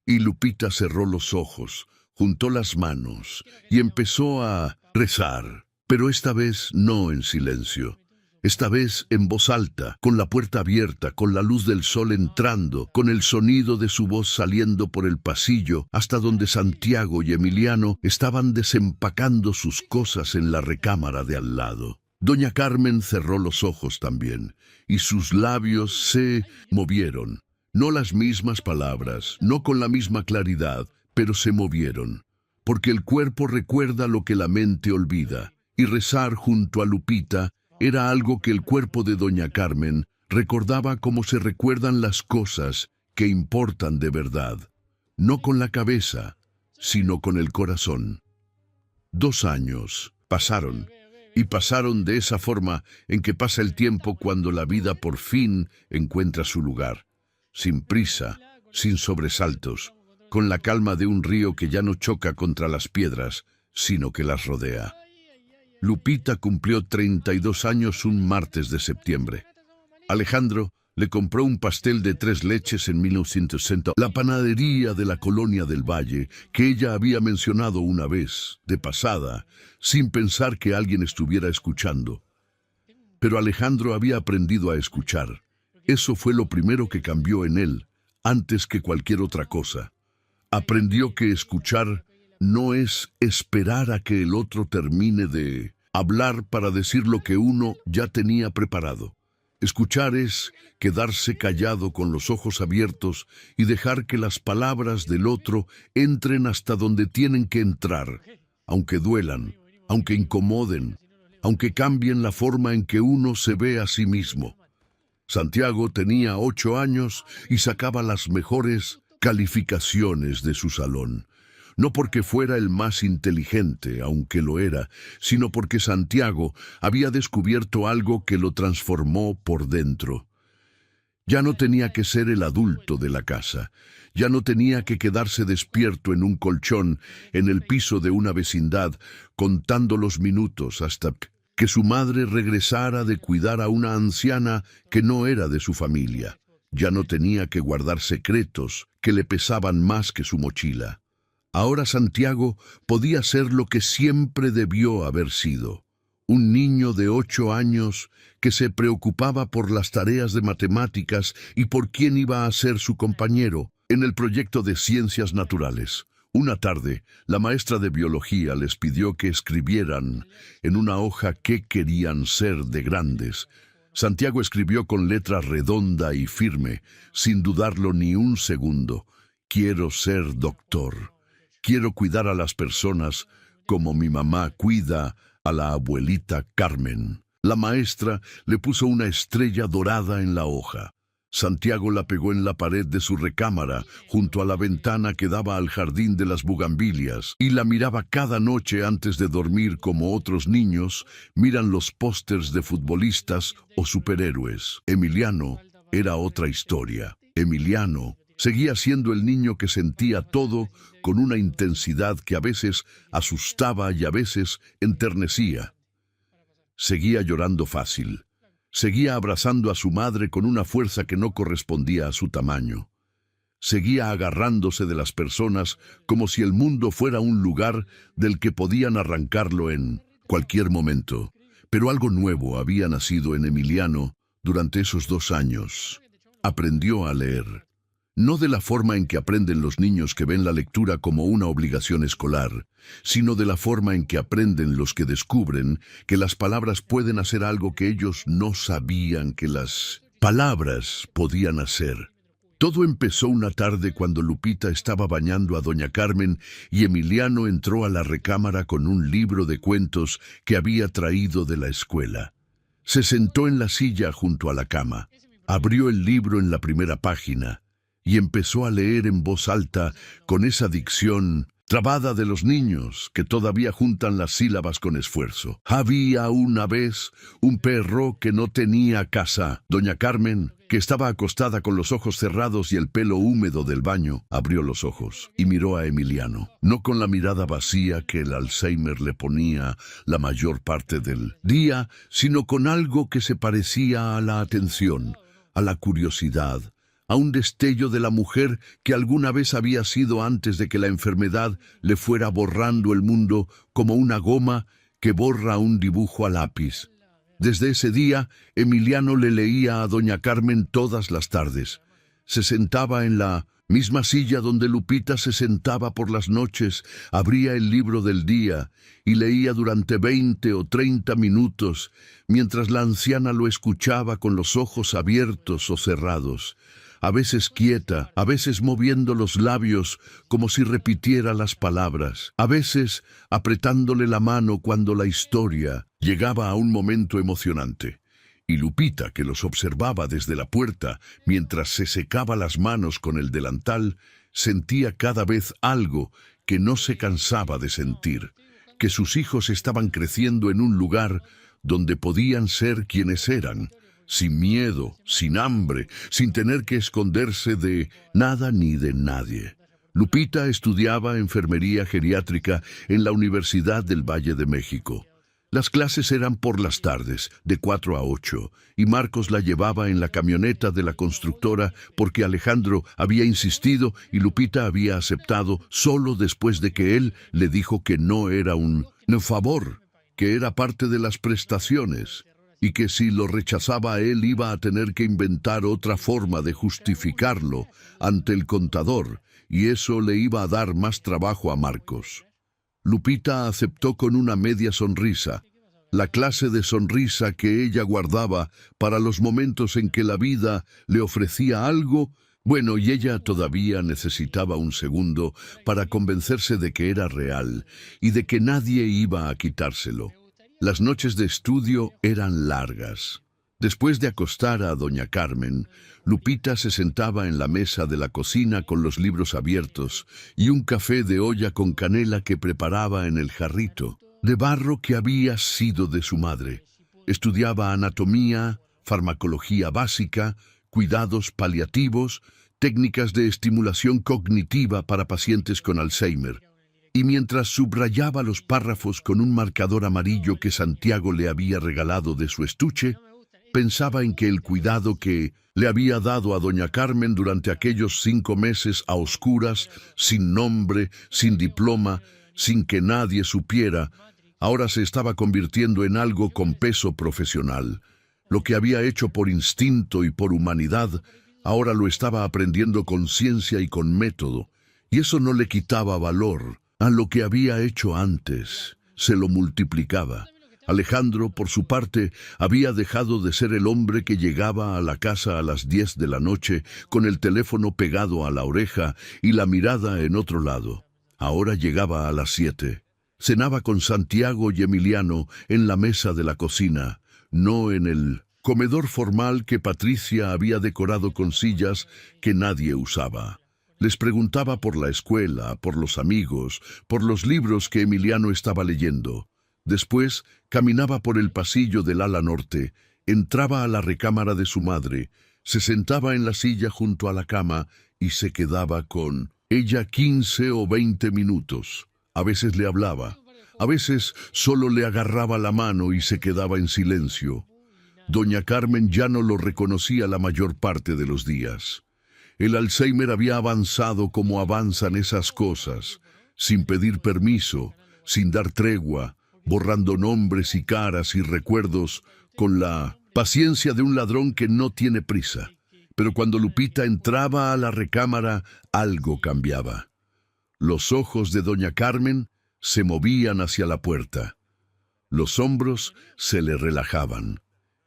y Lupita cerró los ojos, juntó las manos y empezó a rezar, pero esta vez no en silencio. Esta vez en voz alta, con la puerta abierta, con la luz del sol entrando, con el sonido de su voz saliendo por el pasillo, hasta donde Santiago y Emiliano estaban desempacando sus cosas en la recámara de al lado. Doña Carmen cerró los ojos también, y sus labios se movieron. No las mismas palabras, no con la misma claridad, pero se movieron. Porque el cuerpo recuerda lo que la mente olvida, y rezar junto a Lupita era algo que el cuerpo de doña Carmen recordaba como se recuerdan las cosas que importan de verdad, no con la cabeza, sino con el corazón. 2 años pasaron, y pasaron de esa forma en que pasa el tiempo cuando la vida por fin encuentra su lugar, sin prisa, sin sobresaltos, con la calma de un río que ya no choca contra las piedras, sino que las rodea. Lupita cumplió 32 años un martes de septiembre. Alejandro le compró un pastel de 3 leches en 1960, la panadería de la Colonia del Valle, que ella había mencionado una vez, de pasada, sin pensar que alguien estuviera escuchando. Pero Alejandro había aprendido a escuchar. Eso fue lo primero que cambió en él, antes que cualquier otra cosa. Aprendió que escuchar no es esperar a que el otro termine de hablar para decir lo que uno ya tenía preparado. Escuchar es quedarse callado con los ojos abiertos y dejar que las palabras del otro entren hasta donde tienen que entrar, aunque duelan, aunque incomoden, aunque cambien la forma en que uno se ve a sí mismo. Santiago tenía 8 años y sacaba las mejores calificaciones de su salón. No porque fuera el más inteligente, aunque lo era, sino porque Santiago había descubierto algo que lo transformó por dentro. Ya no tenía que ser el adulto de la casa, ya no tenía que quedarse despierto en un colchón en el piso de una vecindad, contando los minutos hasta que su madre regresara de cuidar a una anciana que no era de su familia. Ya no tenía que guardar secretos que le pesaban más que su mochila. Ahora Santiago podía ser lo que siempre debió haber sido. Un niño de 8 años que se preocupaba por las tareas de matemáticas y por quién iba a ser su compañero en el proyecto de ciencias naturales. Una tarde, la maestra de biología les pidió que escribieran en una hoja qué querían ser de grandes. Santiago escribió con letra redonda y firme, sin dudarlo ni un segundo: quiero ser doctor. Quiero cuidar a las personas como mi mamá cuida a la abuelita Carmen. La maestra le puso una estrella dorada en la hoja. Santiago la pegó en la pared de su recámara, junto a la ventana que daba al jardín de las bugambilias, y la miraba cada noche antes de dormir como otros niños miran los pósters de futbolistas o superhéroes. Emiliano era otra historia. Emiliano seguía siendo el niño que sentía todo con una intensidad que a veces asustaba y a veces enternecía. Seguía llorando fácil. Seguía abrazando a su madre con una fuerza que no correspondía a su tamaño. Seguía agarrándose de las personas como si el mundo fuera un lugar del que podían arrancarlo en cualquier momento. Pero algo nuevo había nacido en Emiliano durante esos 2 años. Aprendió a leer. No de la forma en que aprenden los niños que ven la lectura como una obligación escolar, sino de la forma en que aprenden los que descubren que las palabras pueden hacer algo que ellos no sabían que las palabras podían hacer. Todo empezó una tarde cuando Lupita estaba bañando a doña Carmen y Emiliano entró a la recámara con un libro de cuentos que había traído de la escuela. Se sentó en la silla junto a la cama, abrió el libro en la primera página y empezó a leer en voz alta con esa dicción trabada de los niños que todavía juntan las sílabas con esfuerzo. Había una vez un perro que no tenía casa. Doña Carmen, que estaba acostada con los ojos cerrados y el pelo húmedo del baño, abrió los ojos y miró a Emiliano, no con la mirada vacía que el Alzheimer le ponía la mayor parte del día, sino con algo que se parecía a la atención, a la curiosidad, a un destello de la mujer que alguna vez había sido antes de que la enfermedad le fuera borrando el mundo como una goma que borra un dibujo a lápiz. Desde ese día, Emiliano le leía a doña Carmen todas las tardes. Se sentaba en la misma silla donde Lupita se sentaba por las noches, abría el libro del día y leía durante 20 o 30 minutos, mientras la anciana lo escuchaba con los ojos abiertos o cerrados, a veces quieta, a veces moviendo los labios como si repitiera las palabras, a veces apretándole la mano cuando la historia llegaba a un momento emocionante. Y Lupita, que los observaba desde la puerta mientras se secaba las manos con el delantal, sentía cada vez algo que no se cansaba de sentir, que sus hijos estaban creciendo en un lugar donde podían ser quienes eran, sin miedo, sin hambre, sin tener que esconderse de nada ni de nadie. Lupita estudiaba enfermería geriátrica en la Universidad del Valle de México. Las clases eran por las tardes, de 4 a 8, y Marcos la llevaba en la camioneta de la constructora porque Alejandro había insistido y Lupita había aceptado solo después de que él le dijo que no era un favor, que era parte de las prestaciones, y que si lo rechazaba él iba a tener que inventar otra forma de justificarlo ante el contador, y eso le iba a dar más trabajo a Marcos. Lupita aceptó con una media sonrisa, la clase de sonrisa que ella guardaba para los momentos en que la vida le ofrecía algo, bueno, y ella todavía necesitaba un segundo para convencerse de que era real y de que nadie iba a quitárselo. Las noches de estudio eran largas. Después de acostar a doña Carmen, Lupita se sentaba en la mesa de la cocina con los libros abiertos y un café de olla con canela que preparaba en el jarrito de barro que había sido de su madre. Estudiaba anatomía, farmacología básica, cuidados paliativos, técnicas de estimulación cognitiva para pacientes con Alzheimer. Y mientras subrayaba los párrafos con un marcador amarillo que Santiago le había regalado de su estuche, pensaba en que el cuidado que le había dado a doña Carmen durante aquellos 5 meses a oscuras, sin nombre, sin diploma, sin que nadie supiera, ahora se estaba convirtiendo en algo con peso profesional. Lo que había hecho por instinto y por humanidad, ahora lo estaba aprendiendo con ciencia y con método, y eso no le quitaba valor a lo que había hecho antes, se lo multiplicaba. Alejandro, por su parte, había dejado de ser el hombre que llegaba a la casa a las 10 de la noche con el teléfono pegado a la oreja y la mirada en otro lado. Ahora llegaba a las 7. Cenaba con Santiago y Emiliano en la mesa de la cocina, no en el comedor formal que Patricia había decorado con sillas que nadie usaba. Les preguntaba por la escuela, por los amigos, por los libros que Emiliano estaba leyendo. Después caminaba por el pasillo del ala norte, entraba a la recámara de su madre, se sentaba en la silla junto a la cama y se quedaba con ella 15 o 20 minutos. A veces le hablaba, a veces solo le agarraba la mano y se quedaba en silencio. Doña Carmen ya no lo reconocía la mayor parte de los días. El Alzheimer había avanzado como avanzan esas cosas, sin pedir permiso, sin dar tregua, borrando nombres y caras y recuerdos con la paciencia de un ladrón que no tiene prisa. Pero cuando Lupita entraba a la recámara, algo cambiaba. Los ojos de doña Carmen se movían hacia la puerta. Los hombros se le relajaban.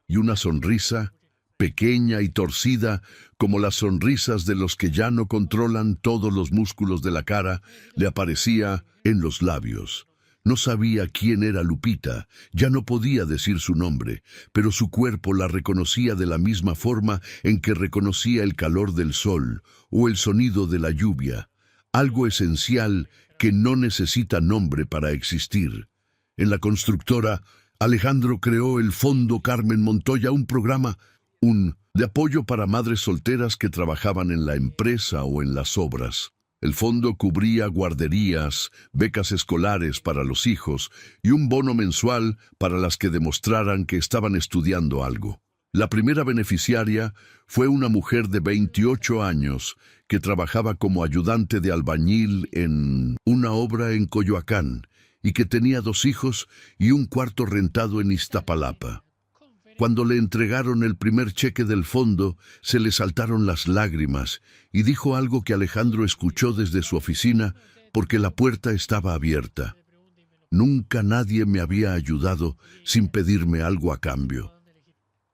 Y una sonrisa, pequeña y torcida, como las sonrisas de los que ya no controlan todos los músculos de la cara, le aparecía en los labios. No sabía quién era Lupita, ya no podía decir su nombre, pero su cuerpo la reconocía de la misma forma en que reconocía el calor del sol o el sonido de la lluvia, algo esencial que no necesita nombre para existir. En la constructora, Alejandro creó el Fondo Carmen Montoya, un programa de apoyo para madres solteras que trabajaban en la empresa o en las obras. El fondo cubría guarderías, becas escolares para los hijos y un bono mensual para las que demostraran que estaban estudiando algo. La primera beneficiaria fue una mujer de 28 años que trabajaba como ayudante de albañil en una obra en Coyoacán y que tenía 2 hijos y un cuarto rentado en Iztapalapa. Cuando le entregaron el primer cheque del fondo, se le saltaron las lágrimas y dijo algo que Alejandro escuchó desde su oficina porque la puerta estaba abierta. Nunca nadie me había ayudado sin pedirme algo a cambio.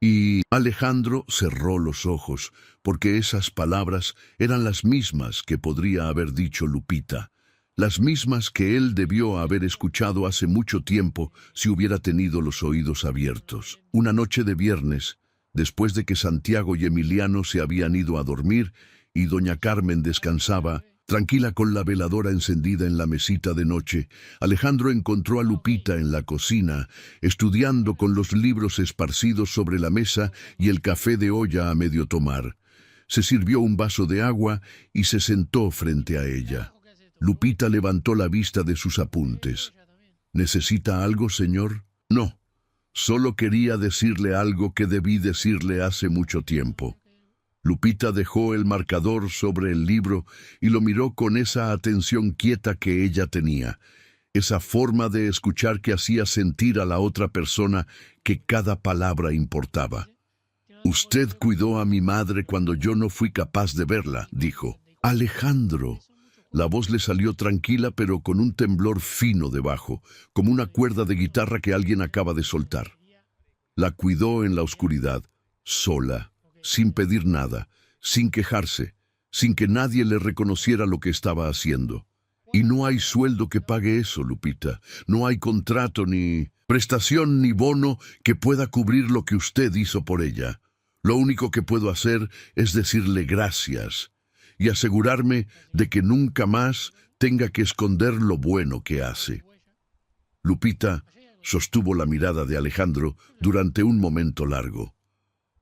Y Alejandro cerró los ojos, porque esas palabras eran las mismas que podría haber dicho Lupita, las mismas que él debió haber escuchado hace mucho tiempo si hubiera tenido los oídos abiertos. Una noche de viernes, después de que Santiago y Emiliano se habían ido a dormir y doña Carmen descansaba, tranquila con la veladora encendida en la mesita de noche, Alejandro encontró a Lupita en la cocina, estudiando con los libros esparcidos sobre la mesa y el café de olla a medio tomar. Se sirvió un vaso de agua y se sentó frente a ella. Lupita levantó la vista de sus apuntes. ¿Necesita algo, señor? No, solo quería decirle algo que debí decirle hace mucho tiempo. Lupita dejó el marcador sobre el libro y lo miró con esa atención quieta que ella tenía, esa forma de escuchar que hacía sentir a la otra persona que cada palabra importaba. Usted cuidó a mi madre cuando yo no fui capaz de verla, dijo. Alejandro. La voz le salió tranquila pero con un temblor fino debajo, como una cuerda de guitarra que alguien acaba de soltar. La cuidó en la oscuridad, sola, sin pedir nada, sin quejarse, sin que nadie le reconociera lo que estaba haciendo. Y no hay sueldo que pague eso, Lupita. No hay contrato, ni prestación, ni bono que pueda cubrir lo que usted hizo por ella. Lo único que puedo hacer es decirle gracias y asegurarme de que nunca más tenga que esconder lo bueno que hace. Lupita sostuvo la mirada de Alejandro durante un momento largo.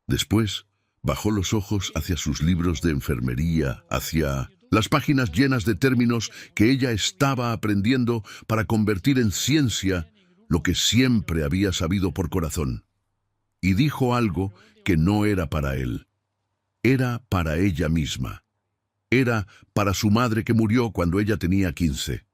Después, bajó los ojos hacia sus libros de enfermería, hacia las páginas llenas de términos que ella estaba aprendiendo para convertir en ciencia lo que siempre había sabido por corazón. Y dijo algo que no era para él. Era para ella misma. Era para su madre que murió cuando ella tenía 15.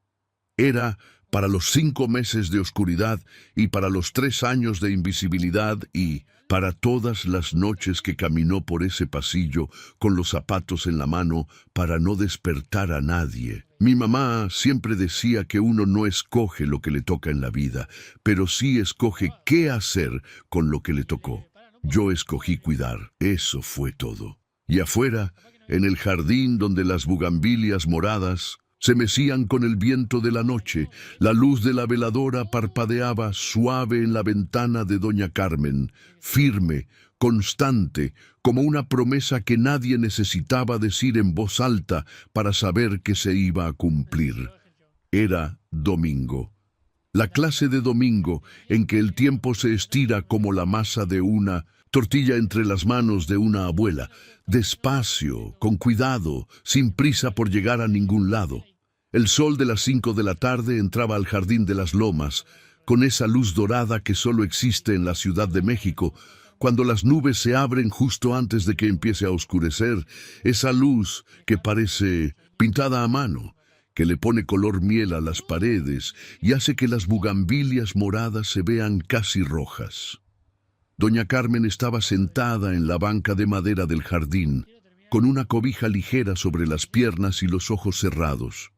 Era para los 5 meses de oscuridad y para los 3 años de invisibilidad y para todas las noches que caminó por ese pasillo con los zapatos en la mano para no despertar a nadie. Mi mamá siempre decía que uno no escoge lo que le toca en la vida, pero sí escoge qué hacer con lo que le tocó. Yo escogí cuidar, eso fue todo. Y afuera, en el jardín donde las bugambilias moradas se mecían con el viento de la noche, la luz de la veladora parpadeaba suave en la ventana de doña Carmen, firme, constante, como una promesa que nadie necesitaba decir en voz alta para saber que se iba a cumplir. Era domingo. La clase de domingo en que el tiempo se estira como la masa de una tortilla entre las manos de una abuela, despacio, con cuidado, sin prisa por llegar a ningún lado. El sol de las 5 de la tarde entraba al jardín de las lomas, con esa luz dorada que solo existe en la Ciudad de México, cuando las nubes se abren justo antes de que empiece a oscurecer, esa luz que parece pintada a mano, que le pone color miel a las paredes y hace que las bugambilias moradas se vean casi rojas. Doña Carmen estaba sentada en la banca de madera del jardín, con una cobija ligera sobre las piernas y los ojos cerrados.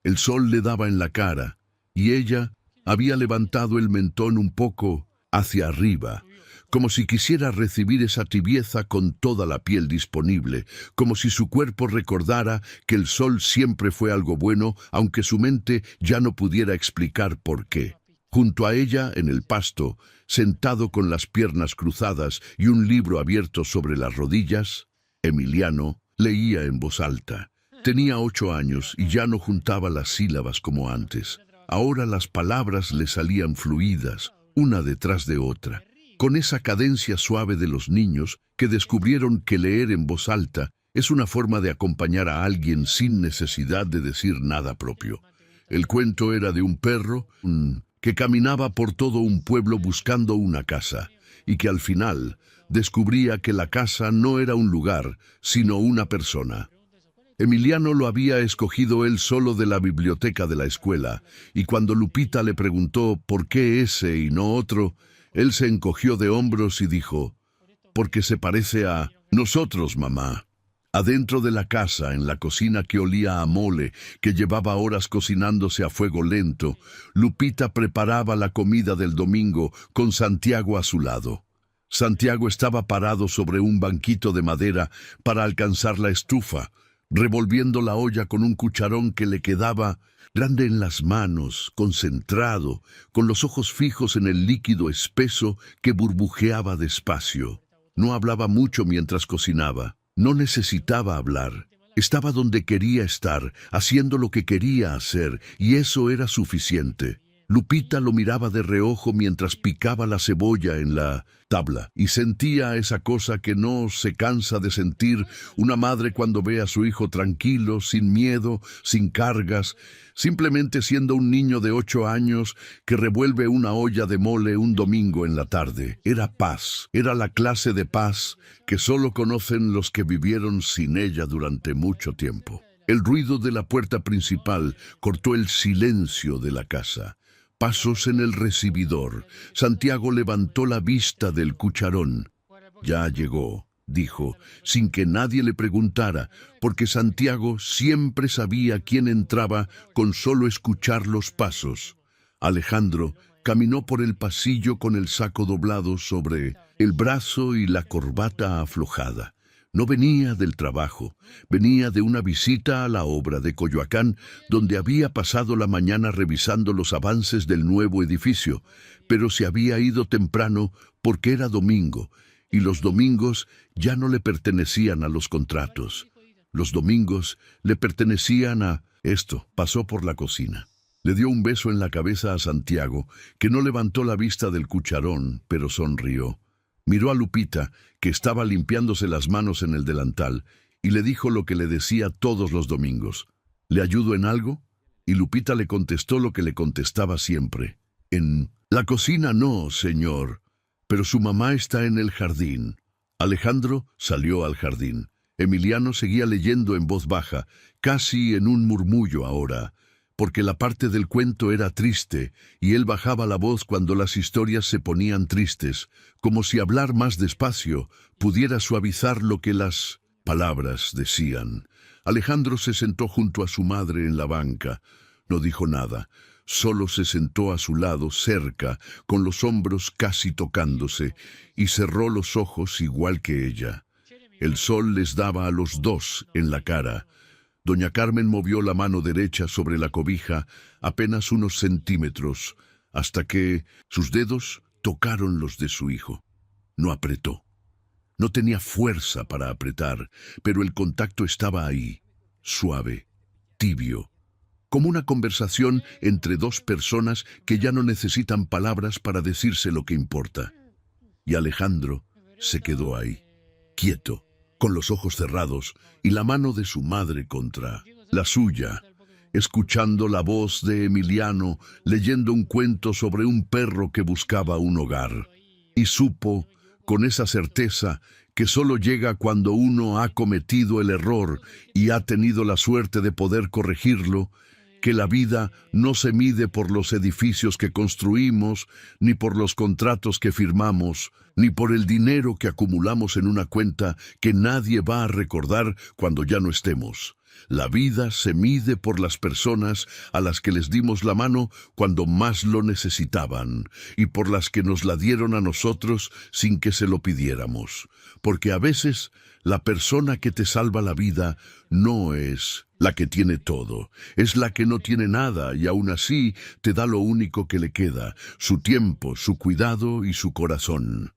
El sol le daba en la cara, y ella había levantado el mentón un poco hacia arriba, como si quisiera recibir esa tibieza con toda la piel disponible, como si su cuerpo recordara que el sol siempre fue algo bueno, aunque su mente ya no pudiera explicar por qué. Junto a ella, en el pasto, sentado con las piernas cruzadas y un libro abierto sobre las rodillas, Emiliano leía en voz alta. Tenía 8 años y ya no juntaba las sílabas como antes. Ahora las palabras le salían fluidas, una detrás de otra, con esa cadencia suave de los niños que descubrieron que leer en voz alta es una forma de acompañar a alguien sin necesidad de decir nada propio. El cuento era de un perro que caminaba por todo un pueblo buscando una casa y que al final descubría que la casa no era un lugar, sino una persona. Emiliano lo había escogido él solo de la biblioteca de la escuela, y cuando Lupita le preguntó por qué ese y no otro, él se encogió de hombros y dijo, «Porque se parece a nosotros, mamá». Adentro de la casa, en la cocina que olía a mole, que llevaba horas cocinándose a fuego lento, Lupita preparaba la comida del domingo con Santiago a su lado. Santiago estaba parado sobre un banquito de madera para alcanzar la estufa, revolviendo la olla con un cucharón que le quedaba grande en las manos, concentrado, con los ojos fijos en el líquido espeso que burbujeaba despacio. No hablaba mucho mientras cocinaba. No necesitaba hablar. Estaba donde quería estar, haciendo lo que quería hacer, y eso era suficiente. Lupita lo miraba de reojo mientras picaba la cebolla en la tabla y sentía esa cosa que no se cansa de sentir una madre cuando ve a su hijo tranquilo, sin miedo, sin cargas, simplemente siendo un niño de 8 años que revuelve una olla de mole un domingo en la tarde. Era paz, era la clase de paz que solo conocen los que vivieron sin ella durante mucho tiempo. El ruido de la puerta principal cortó el silencio de la casa. Pasos en el recibidor. Santiago levantó la vista del cucharón. «Ya llegó», dijo, sin que nadie le preguntara, porque Santiago siempre sabía quién entraba con solo escuchar los pasos. Alejandro caminó por el pasillo con el saco doblado sobre el brazo y la corbata aflojada. No venía del trabajo, venía de una visita a la obra de Coyoacán, donde había pasado la mañana revisando los avances del nuevo edificio, pero se había ido temprano porque era domingo, y los domingos ya no le pertenecían a los contratos. Los domingos le pertenecían a esto. Pasó por la cocina. Le dio un beso en la cabeza a Santiago, que no levantó la vista del cucharón, pero sonrió. Miró a Lupita, que estaba limpiándose las manos en el delantal, y le dijo lo que le decía todos los domingos. «¿Le ayudo en algo?» Y Lupita le contestó lo que le contestaba siempre. «En la cocina no, señor, pero su mamá está en el jardín». Alejandro salió al jardín. Emiliano seguía leyendo en voz baja, casi en un murmullo ahora, porque la parte del cuento era triste, y él bajaba la voz cuando las historias se ponían tristes, como si hablar más despacio pudiera suavizar lo que las palabras decían. Alejandro se sentó junto a su madre en la banca. No dijo nada, solo se sentó a su lado, cerca, con los hombros casi tocándose, y cerró los ojos igual que ella. El sol les daba a los dos en la cara. Doña Carmen movió la mano derecha sobre la cobija apenas unos centímetros, hasta que sus dedos tocaron los de su hijo. No apretó. No tenía fuerza para apretar, pero el contacto estaba ahí, suave, tibio, como una conversación entre dos personas que ya no necesitan palabras para decirse lo que importa. Y Alejandro se quedó ahí, quieto, con los ojos cerrados y la mano de su madre contra la suya, escuchando la voz de Emiliano leyendo un cuento sobre un perro que buscaba un hogar. Y supo, con esa certeza que solo llega cuando uno ha cometido el error y ha tenido la suerte de poder corregirlo, que la vida no se mide por los edificios que construimos, ni por los contratos que firmamos, ni por el dinero que acumulamos en una cuenta que nadie va a recordar cuando ya no estemos. La vida se mide por las personas a las que les dimos la mano cuando más lo necesitaban, y por las que nos la dieron a nosotros sin que se lo pidiéramos. Porque a veces la persona que te salva la vida no es la que tiene todo, es la que no tiene nada y aún así te da lo único que le queda, su tiempo, su cuidado y su corazón.